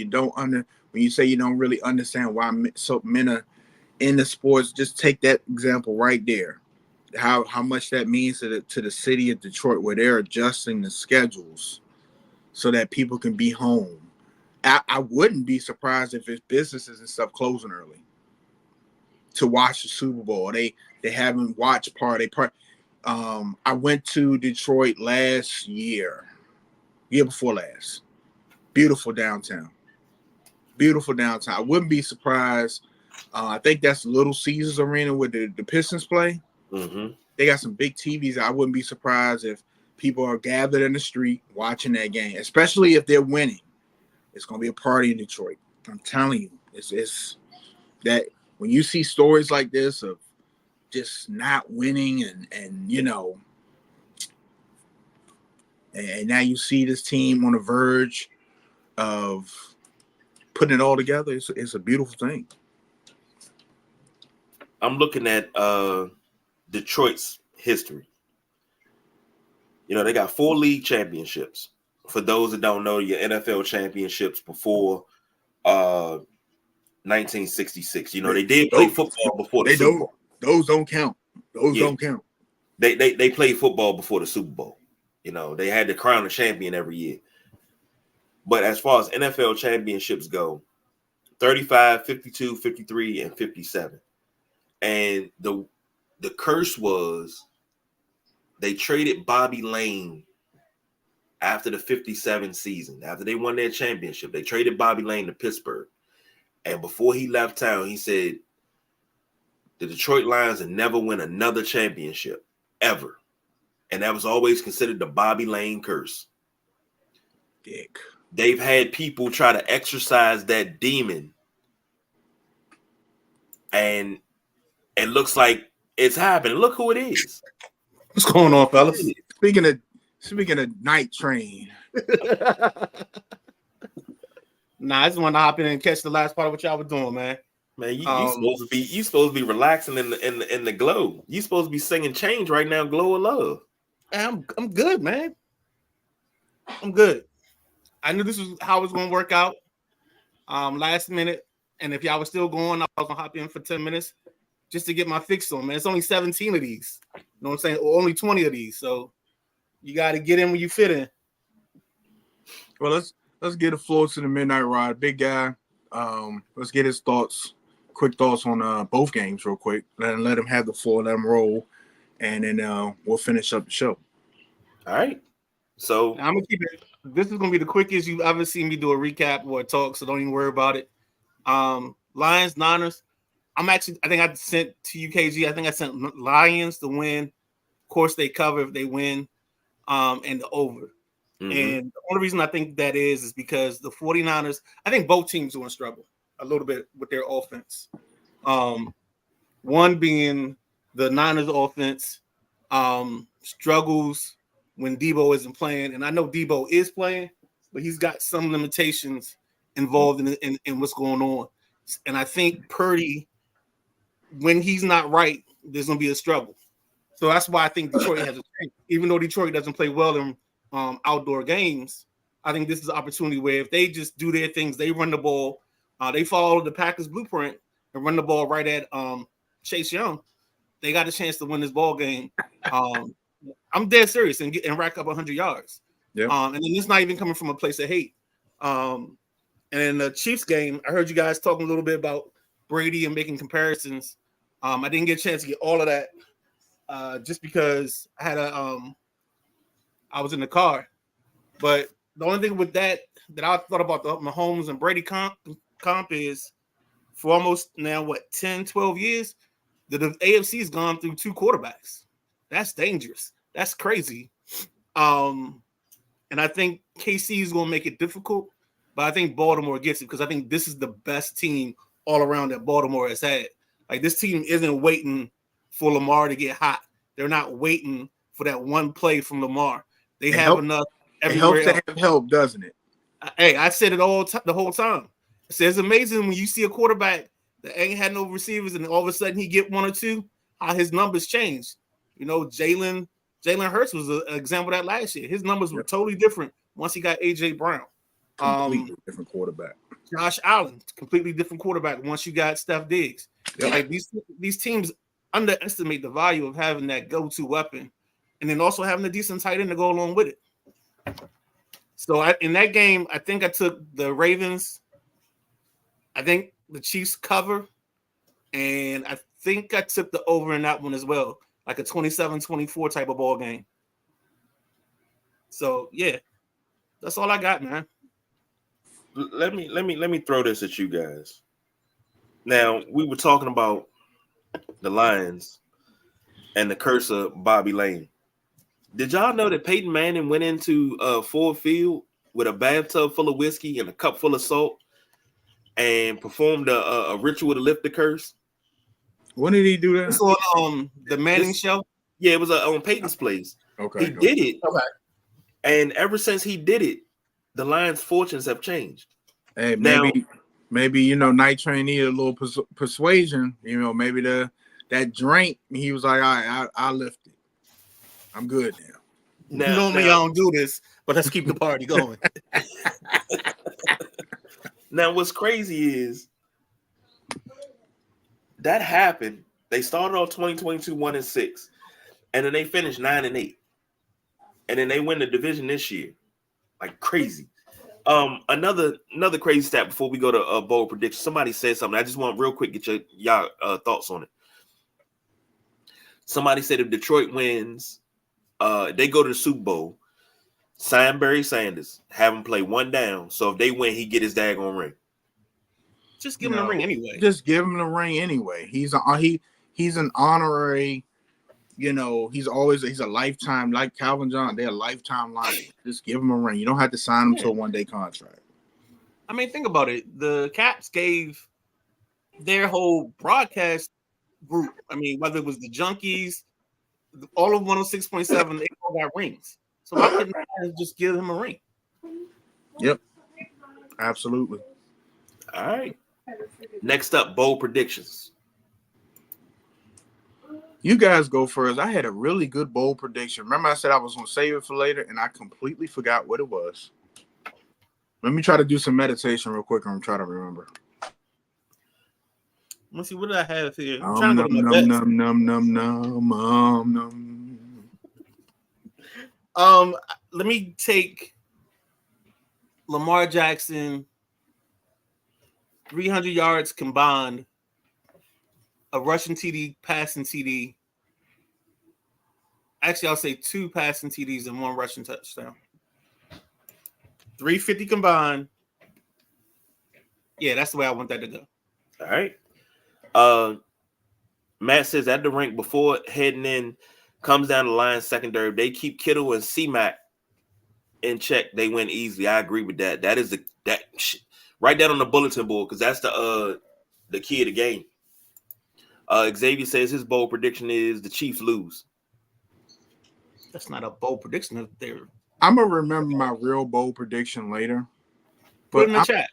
you say you don't really understand why men are in the sports, just take that example right there. How much that means to the city of Detroit, where they're adjusting the schedules so that people can be home. I wouldn't be surprised if it's businesses and stuff closing early to watch the Super Bowl. They haven't watched party. I went to Detroit last year before last. Beautiful downtown. I wouldn't be surprised. I think that's Little Caesars Arena where the Pistons play. Mm-hmm. They got some big TVs. I wouldn't be surprised if people are gathered in the street watching that game, especially if they're winning. It's going to be a party in Detroit. I'm telling you, it's that when you see stories like this of just not winning and now you see this team on the verge of putting it all together. It's a beautiful thing. I'm looking at Detroit's history. They got 4 league championships. For those that don't know, your NFL championships before 1966. They did play football before the Super Bowl. Those don't count. Don't count. They played football before the Super Bowl. They had to crown a champion every year. But as far as NFL championships go, 35, 52, 53, and 57. And the curse was they traded Bobby Lane after the 57 season. After they won their championship, they traded Bobby Lane to Pittsburgh. And before he left town, he said, the Detroit Lions will never win another championship, ever. And that was always considered the Bobby Lane curse. Dick. They've had people try to exorcise that demon. And it looks like it's happening. Look who it is. What's going on, fellas? Speaking of Night Train. Nah, I just want to hop in and catch the last part of what y'all were doing, man. Man, you supposed to be relaxing in the glow. You supposed to be singing "Change" right now, "Glow of Love." I'm good, man. I'm good. I knew this was how it was gonna work out. Last minute, and if y'all were still going, I was gonna hop in for 10 minutes just to get my fix on, man. It's only 17 of these. You know what I'm saying? Or only 20 of these. So you got to get in when you fit in. Well, let's get the floor to the Midnight Ride. Big guy. Let's get his quick thoughts on both games real quick. Let him have the floor, let him roll, and then we'll finish up the show. All right. So I'm gonna keep it. This is gonna be the quickest you've ever seen me do a recap or a talk, so don't even worry about it. Lions, Niners. I think I sent to UKG. I think I sent Lions to win. Of course, they cover if they win, and the over. mhm. And the only reason I think that is because the 49ers, I think both teams are going to struggle a little bit with their offense. One being the Niners offense struggles when Debo isn't playing. And I know Debo is playing, but he's got some limitations involved in what's going on. And I think Purdy, when he's not right, there's going to be a struggle. So that's why I think Detroit has a chance. Even though Detroit doesn't play well in outdoor games, I think this is an opportunity where if they just do their things, they run the ball, they follow the Packers blueprint and run the ball right at Chase Young, they got a chance to win this ball game. I'm dead serious and rack up 100 yards. Yeah. And then it's not even coming from a place of hate. And in the Chiefs game, I heard you guys talking a little bit about Brady and making comparisons. I didn't get a chance to get all of that just because I had I was in the car. But the only thing with that I thought about the Mahomes and Brady comp is for almost now, 10, 12 years, the AFC has gone through two quarterbacks. That's dangerous. That's crazy. And I think KC is going to make it difficult, but I think Baltimore gets it because I think this is the best team all around that Baltimore has had. Like, this team isn't waiting for Lamar to get hot. They're not waiting for that one play from Lamar. They have enough everywhere. It helps to have help, doesn't it? Hey, I said it the whole time. I said it's amazing when you see a quarterback that ain't had no receivers and all of a sudden he get one or two, how his numbers change. You know, Jalen Hurts was an example of that last year. His numbers were totally different once he got A.J. Brown. Completely different quarterback. Josh Allen, completely different quarterback once you got Steph Diggs. Yep. Like these teams underestimate the value of having that go-to weapon and then also having a decent tight end to go along with it. So in that game, I think I took the Ravens. I think the Chiefs cover. And I think I took the over in that one as well, like a 27-24 type of ball game. So, yeah, that's all I got, man. Let me throw this at you guys. Now, we were talking about the Lions and the curse of Bobby Lane. Did y'all know that Peyton Manning went into Ford Field with a bathtub full of whiskey and a cup full of salt and performed a ritual to lift the curse? When did he do that? It's on the Manning show. Yeah, it was on Peyton's place. Okay. He did it. Okay. And ever since he did it, the Lions' fortunes have changed. Hey, Now- maybe Night Train needed a little persuasion. Maybe that drink. He was like, all right, I'll lift it. I'm good now. Normally I don't do this, but let's keep the party going. Now, what's crazy is that happened. They started off 2022 1-6, and then they finished 9-8, and then they win the division this year, like crazy. Another crazy stat before we go to bold prediction. Somebody said something. I just want real quick get y'all thoughts on it. Somebody said if Detroit wins, they go to the Super Bowl. Sign Barry Sanders, have him play one down. So if they win, he get his daggone ring. Just give him the ring anyway. Just give him the ring anyway. He's an honorary. He's a lifetime, like Calvin Johnson. They're a lifetime lion. Just give him a ring. You don't have to sign him to a one-day contract. I mean, think about it. The Caps gave their whole broadcast group. I mean, whether it was the Junkies, all of 106.7, they all got rings. So why couldn't I just give him a ring? Yep, absolutely. All right. Next up, bold predictions. You guys go first. I had a really good bold prediction. Remember, I said I was going to save it for later, and I completely forgot what it was. Let me try to do some meditation real quick and try to remember. Let's see, what did I have here? I'm trying to go to my best. Let me take Lamar Jackson, 300 yards combined, a rushing TD, passing TD. Actually, I'll say 2 passing TDs and 1 rushing touchdown. 350 combined. Yeah, that's the way I want that to go. All right. Matt says at the rank before heading in, comes down the line secondary. They keep Kittle and C-Mac in check. They win easily. I agree with that. That is write that on the bulletin board because that's the key of the game. Xavier says his bold prediction is the Chiefs lose. That's not a bold prediction. I'm gonna remember my real bold prediction later. Put it in the chat.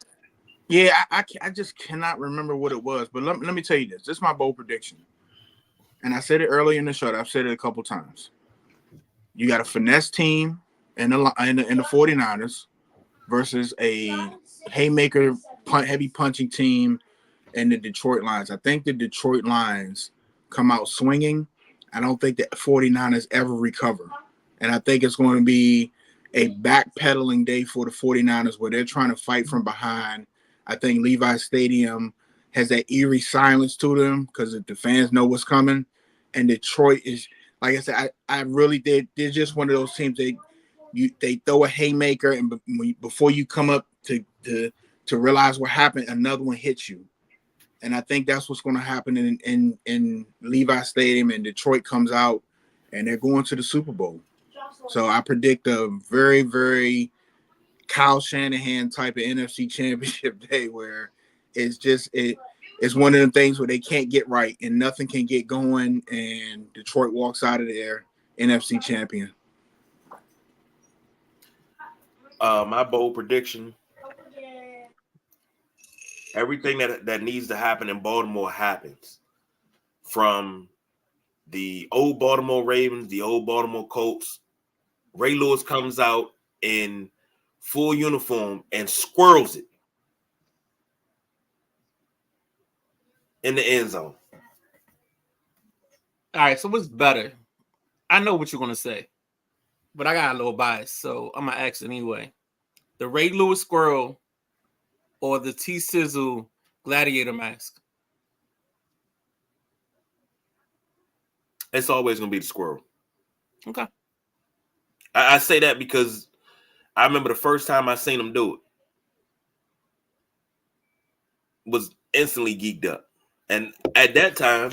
Yeah, I just cannot remember what it was. But let me tell you this. This is my bold prediction. And I said it earlier in the show. I've said it a couple times. You got a finesse team in the 49ers versus a haymaker heavy punching team in the Detroit Lions. I think the Detroit Lions come out swinging. I don't think the 49ers ever recover. And I think it's going to be a backpedaling day for the 49ers where they're trying to fight from behind. I think Levi Stadium has that eerie silence to them because the fans know what's coming. And Detroit is, like I said, I really did. They're just one of those teams. They throw a haymaker, and before you come up to realize what happened, another one hits you. And I think that's what's going to happen in Levi Stadium. And Detroit comes out, and they're going to the Super Bowl. So I predict a very, very Kyle Shanahan type of NFC Championship day where it's one of the things where they can't get right and nothing can get going, and Detroit walks out of there NFC champion. My bold prediction: everything that needs to happen in Baltimore happens. From the old Baltimore Ravens, the old Baltimore Colts, Ray Lewis comes out in full uniform and squirrels it in the end zone. All right, so what's better? I know what you're going to say, but I got a little bias, so I'm going to ask anyway. The Ray Lewis squirrel or the T-Sizzle gladiator mask? It's always going to be the squirrel. Okay. I say that because I remember the first time I seen him do it was instantly geeked up. And at that time,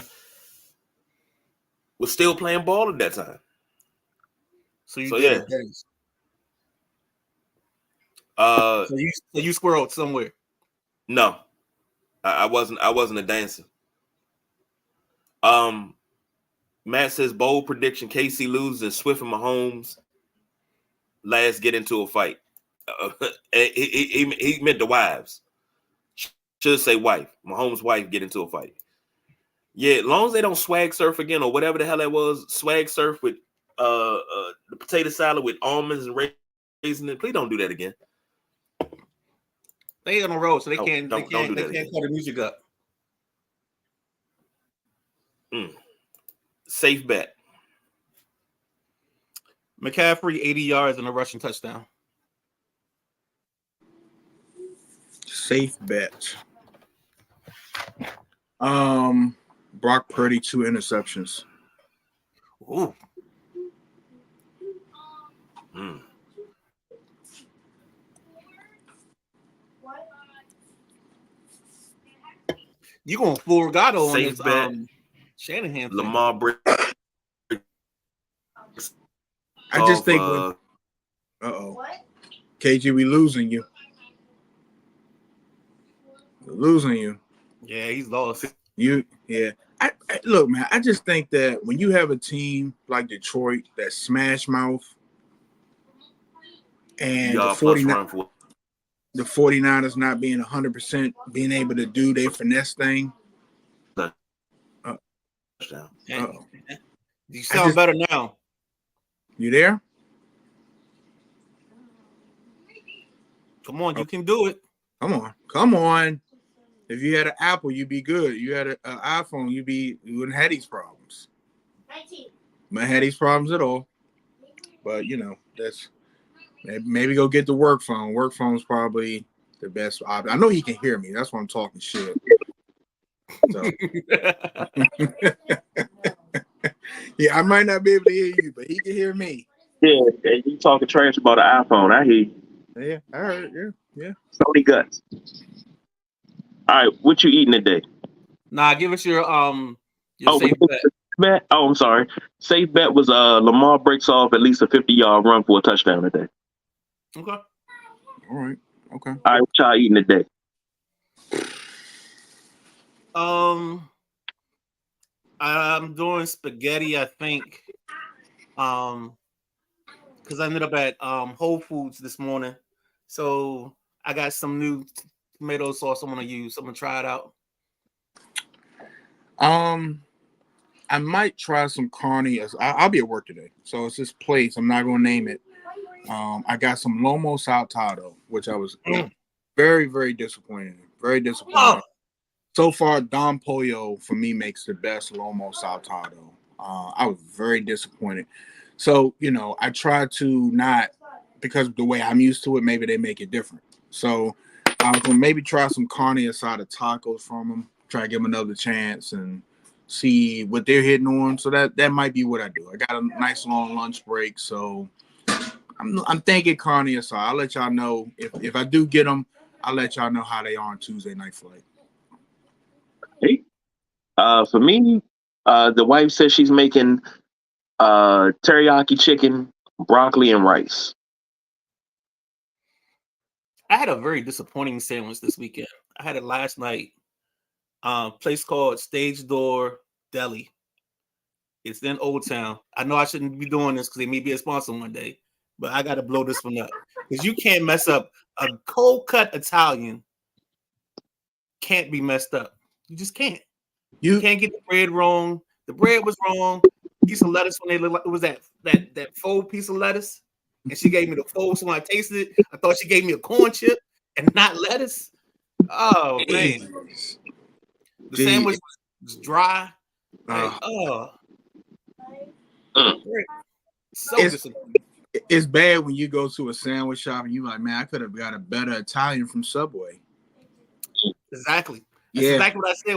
was still playing ball at that time. So yeah. So you squirreled somewhere. No. I wasn't a dancer. Matt says bold prediction: KC loses and Swift and Mahomes last get into a fight. He meant the wives. Should say wife. Mahomes' wife get into a fight. Yeah, as long as they don't swag surf again or whatever the hell that was, swag surf with the potato salad with almonds and raisins. Please don't do that again. They on the road, so they can't do that call again. the music up. Safe bet. McCaffrey, 80 yards and a rushing touchdown. Safe bet. Brock Purdy, 2 interceptions. Ooh. You going full regato on this Shanahan thing. Lamar Brady. I just think KG, we losing you. We're losing you. Yeah, he's lost. I look, man, I just think that when you have a team like Detroit that smash mouth and the 49ers not being 100% being able to do their finesse thing. You sound better now. You there? Come on, you can do it. Come on. If you had an Apple, you'd be good. You had an iPhone, you wouldn't have these problems. 19. Wouldn't have these problems at all. But that's Maybe go get the work phone. Work phone's probably the best option. I know he can hear me. That's why I'm talking shit. So yeah, I might not be able to hear you, but he can hear me. Yeah, and you talking trash about an iPhone. I hear you. Yeah, I heard. Yeah. Sony guts. All right, what you eating today? Nah, give us your Oh, safe bet. bet. Oh, I'm sorry. Safe bet was Lamar breaks off at least a 50-yard run for a touchdown today. Okay. All right. Okay. All right, what y'all eating today? I'm doing spaghetti, I think. Because I ended up at Whole Foods this morning, so I got some new tomato sauce I'm gonna use. I'm gonna try it out. I might try some carne. I'll be at work today, so it's this place. I'm not gonna name it. I got some lomo saltado, which I was very, very disappointed in. Very disappointed. Oh. So far, Don Pollo for me makes the best lomo saltado. I was very disappointed. So, I try to not, because the way I'm used to it, maybe they make it different. So I was gonna maybe try some carne asada tacos from them. Try to give them another chance and see what they're hitting on. So that might be what I do. I got a nice long lunch break, so I'm thinking carne asada. I'll let y'all know if I do get them. I'll let y'all know how they are on Tuesday Night Flight. Hey, for me, the wife says she's making teriyaki chicken, broccoli, and rice. I had a very disappointing sandwich this weekend. I had it last night. Place called Stage Door Deli. It's in Old Town. I know I shouldn't be doing this because they may be a sponsor one day, but I got to blow this one up because you can't mess up a cold cut Italian. Can't be messed up. You just can't. You can't get the bread wrong. The bread was wrong. Piece of lettuce when they look like it was that faux piece of lettuce, and she gave me the faux. So when I tasted it, I thought she gave me a corn chip and not lettuce. Oh man, the sandwich was dry. Like, so disappointing. It's bad when you go to a sandwich shop and you're like, man, I could have got a better Italian from Subway. Exactly. That's exactly what I said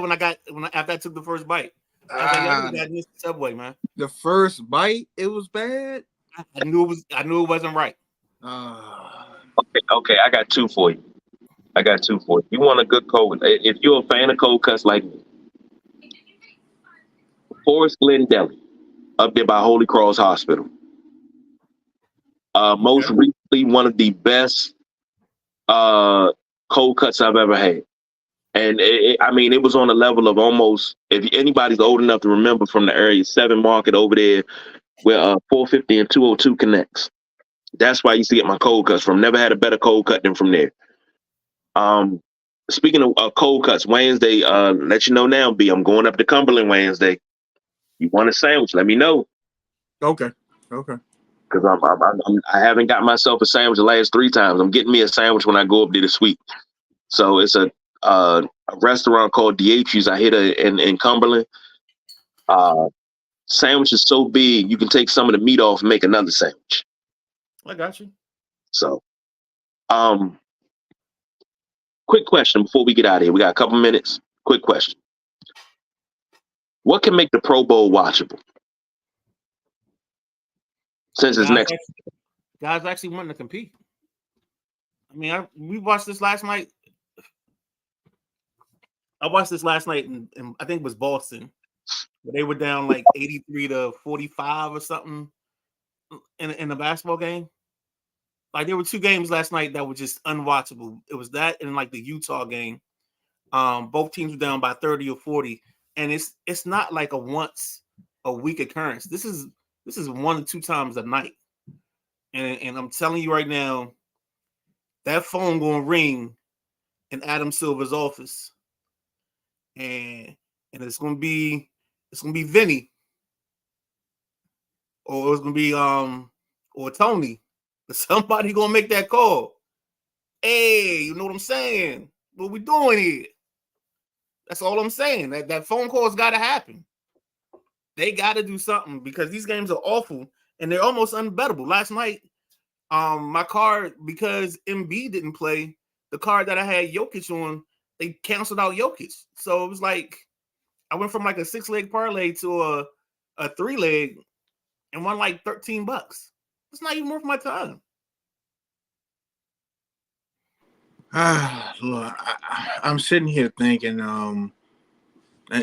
after I took the first bite. I was like, Subway, man. The first bite, it was bad. I knew it wasn't right. Okay, I got two for you. You want a good cold? If you're a fan of cold cuts like me, Forest Glen Deli, up there by Holy Cross Hospital. Most recently, one of the best cold cuts I've ever had. And it was on a level of almost, if anybody's old enough to remember from the area 7 Market over there where 450 and 202 connects. That's where I used to get my cold cuts from. Never had a better cold cut than from there. Speaking of cold cuts, Wednesday, let you know now, B, I'm going up to Cumberland Wednesday. You want a sandwich? Let me know. Okay. Because I haven't got myself a sandwich the last 3 times. I'm getting me a sandwich when I go up there this week. So it's a restaurant called DH's. I hit in Cumberland. Sandwich is so big you can take some of the meat off and make another sandwich. I got you. So, quick question before we get out of here. We got a couple minutes. Quick question. What can make the Pro Bowl watchable? Since it's next. Guys actually wanting to compete. I mean, we watched this last night. I watched this last night, and I think it was Boston. But they were down like 83-45 or something in the basketball game. Like there were 2 games last night that were just unwatchable. It was that and like the Utah game. Both teams were down by 30 or 40, and it's not like a once a week occurrence. This is 1 or 2 times a night, and I'm telling you right now, that phone gonna ring in Adam Silver's office, and it's gonna be Vinny, or it's gonna be or Tony. Somebody gonna make that call. Hey, you know what I'm saying? What we doing here? That's all I'm saying. That phone call's got to happen. They got to do something because these games are awful and they're almost unbettable. Last night, My card, because MB didn't play, the card that I had Jokic on, they canceled out Jokic. So it was like I went from like a 6-leg parlay to a 3-leg and won like $13. It's not even worth my time. Look, I'm sitting here thinking,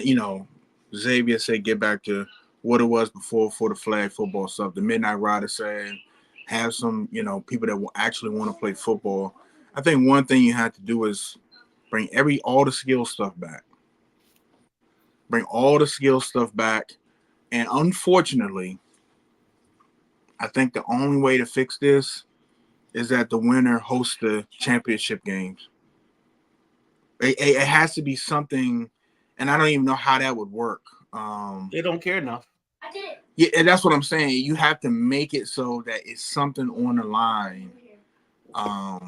you know, Xavier said get back to what it was before for the flag football stuff. The Midnight Rider saying have some, you know, people that will actually want to play football. I think one thing you have to do is bring all the skill stuff back. Bring all the skill stuff back. And unfortunately, I think the only way to fix this is that the winner hosts the championship games. It has to be something, and I don't even know how that would work. They don't care enough. I did it. Yeah, and that's what I'm saying. You have to make it so that it's something on the line. I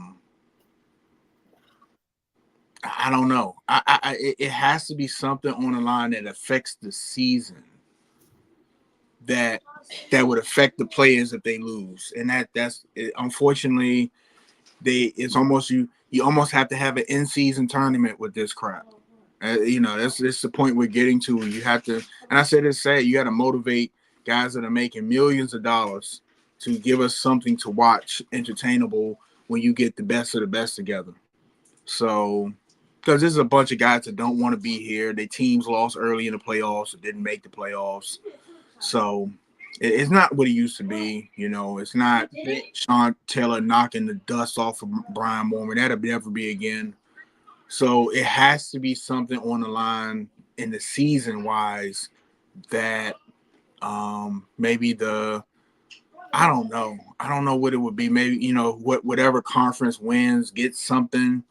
don't know. It has to be something on the line that affects the season. That would affect the players if they lose, and that's unfortunately, it's almost you almost have to have an in-season tournament with this crap. You know, that's the point we're getting to. You have to, and I said it's sad. You got to motivate guys that are making millions of dollars to give us something to watch, entertainable when you get the best of the best together. So, because there's a bunch of guys that don't want to be here. Their teams lost early in the playoffs or didn't make the playoffs. So it's not what it used to be. You know, it's not Sean Taylor knocking the dust off of Brian Mormon. That'll never be again. So it has to be something on the line in the season wise that maybe I don't know what it would be. Maybe, you know, whatever conference wins gets something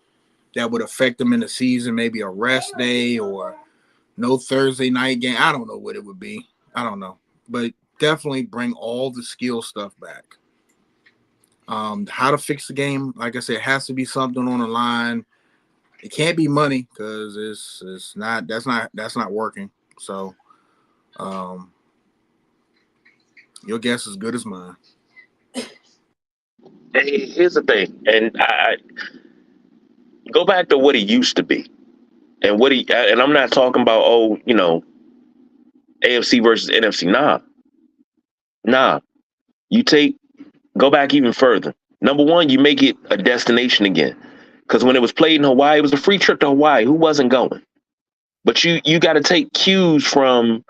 that would affect them in the season, maybe a rest day or no Thursday night game. I don't know what it would be. I don't know. But definitely bring all the skill stuff back. How to fix the game, like I said, it has to be something on the line. It can't be money because it's not that's not working. So your guess is as good as mine. Hey, here's the thing, and I go back to what it used to be, and and I'm not talking about AFC versus NFC. Nah. You go back even further. Number one, you make it a destination again, because when it was played in Hawaii, it was a free trip to Hawaii. Who wasn't going? But you got to take cues from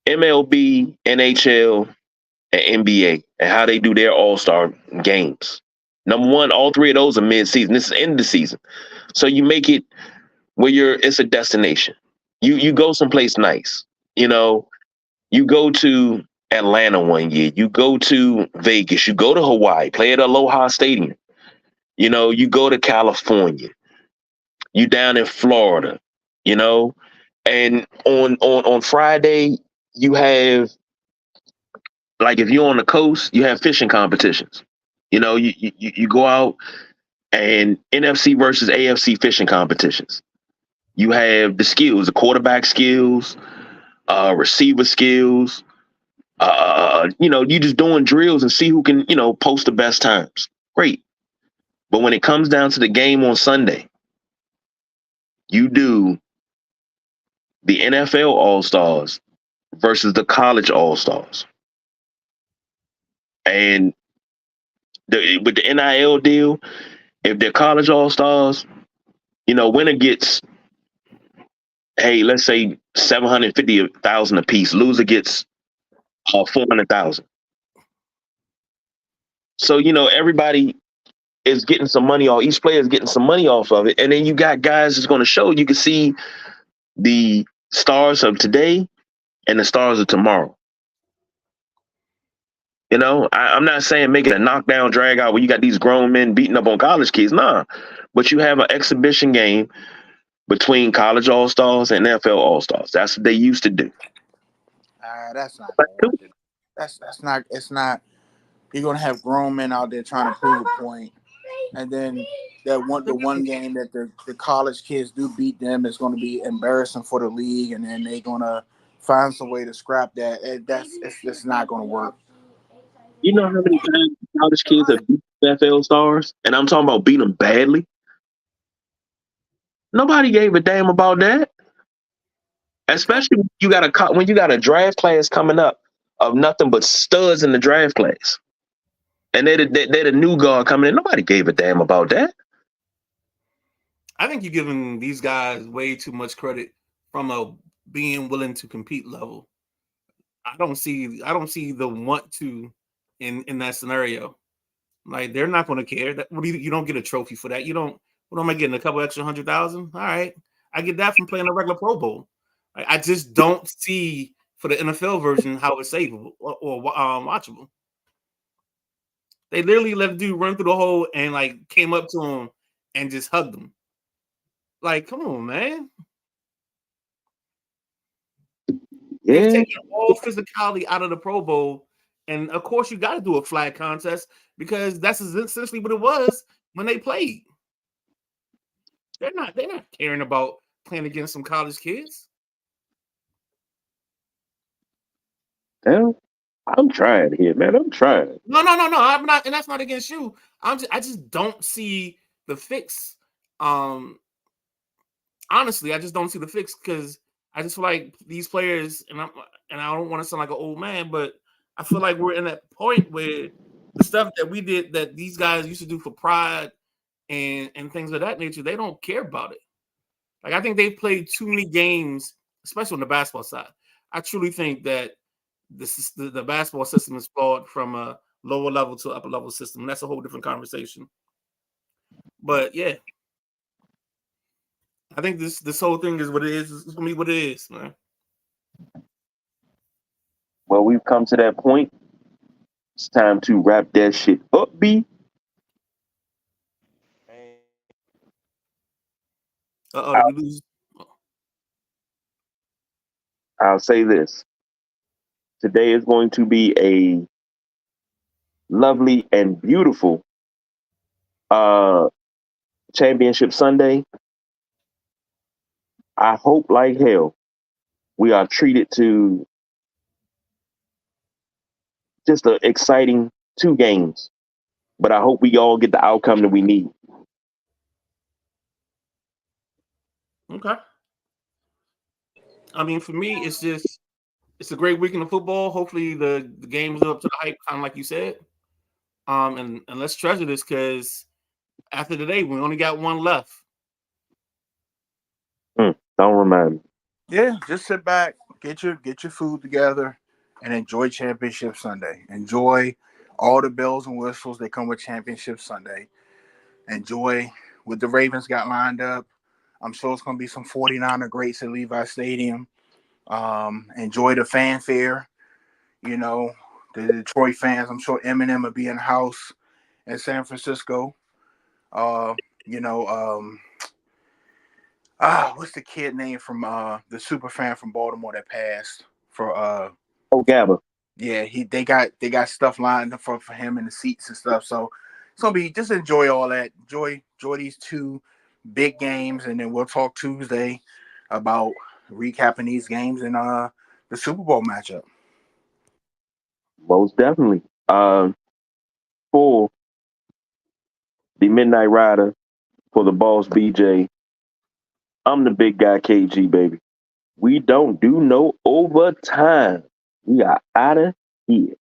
MLB, NHL, and NBA and how they do their All-Star games. Number one, all three of those are mid-season. This is end of the season. So you make it where it's a destination. You go someplace nice. You know, you go to Atlanta one year. You go to Vegas. You go to Hawaii, play at Aloha Stadium. You know, you go to California. You down in Florida, you know. And on Friday, you have, like, if you're on the coast, you have fishing competitions. You know, you go out and NFC versus AFC fishing competitions. You have the skills, the quarterback skills, receiver skills. You just doing drills and see who can, post the best times. Great. But when it comes down to the game on Sunday, you do the NFL All-Stars versus the college All-Stars. And with the NIL deal, if they're college All-Stars, winner gets, hey, let's say $750,000 a piece. Loser gets $400,000. So, everybody is getting some money off. Each player is getting some money off of it. And then you got guys that's going to show. You can see the stars of today and the stars of tomorrow. I'm not saying make it a knockdown drag out where you got these grown men beating up on college kids. Nah, but you have an exhibition game between college All-Stars and NFL All-Stars. That's what they used to do. That's not. That's not. It's not. You're gonna have grown men out there trying to prove a point, and then the one game that the college kids do beat them is going to be embarrassing for the league, and then they're gonna find some way to scrap that. It's not going to work. You know how many times college kids that beat NFL stars, and I'm talking about beating them badly. Nobody gave a damn about that. Especially when you got a draft class coming up of nothing but studs in the draft class, and they're the new guard coming in. Nobody gave a damn about that. I think you're giving these guys way too much credit from a being willing to compete level. I don't see the want to in that scenario. Like, they're not going to care. That you don't get a trophy for that. You don't. What am I getting? A couple extra 100,000? All right, I get that from playing a regular Pro Bowl. I just don't see for the NFL version how it's savable or watchable. They literally let the dude run through the hole and like came up to him and just hugged him. Like, come on, man. Yeah, They've taken all physicality out of the Pro Bowl. And of course, you got to do a flag contest because that's essentially what it was when they played. They're not caring about playing against some college kids. hell, I'm trying here, man. I'm trying. No. I'm not, and that's not against you. I just don't see the fix. Honestly, I just don't see the fix because I just feel like these players, and I don't want to sound like an old man, but I feel like we're in that point where the stuff that we did that these guys used to do for pride and things of that nature, they don't care about it. Like, I think they've played too many games, especially on the basketball side. I truly think that the basketball system is flawed from a lower level to upper level system. And that's a whole different conversation. But yeah, I think this whole thing is what it is. It's gonna be what it is, man. Well, we've come to that point. It's time to wrap that shit up, B. Did we lose? I'll say this. Today is going to be a lovely and beautiful championship Sunday. I hope like hell we are treated to just an exciting 2 games. But I hope we all get the outcome that we need. Okay. I mean, for me, it's a great weekend of football. Hopefully the games are up to the hype, kind of like you said. And let's treasure this because after today, we only got one left. Don't remind me. Yeah, just sit back, get your food together, and enjoy Championship Sunday. Enjoy all the bells and whistles that come with Championship Sunday. Enjoy what the Ravens got lined up. I'm sure it's going to be some 49er greats at Levi Stadium. Enjoy the fanfare. You know, the Detroit fans. I'm sure Eminem will be in the house in San Francisco. What's the kid name from the super fan from Baltimore that passed for Oh, Gabba. Yeah, they got stuff lined up for him in the seats and stuff. So it's gonna be, just enjoy all that. Enjoy these 2 big games, and then we'll talk Tuesday about recapping these games and the Super Bowl matchup. Most definitely. For the Midnight Rider, for the boss BJ, I'm the big guy KG, baby. We don't do no overtime. We are out of here.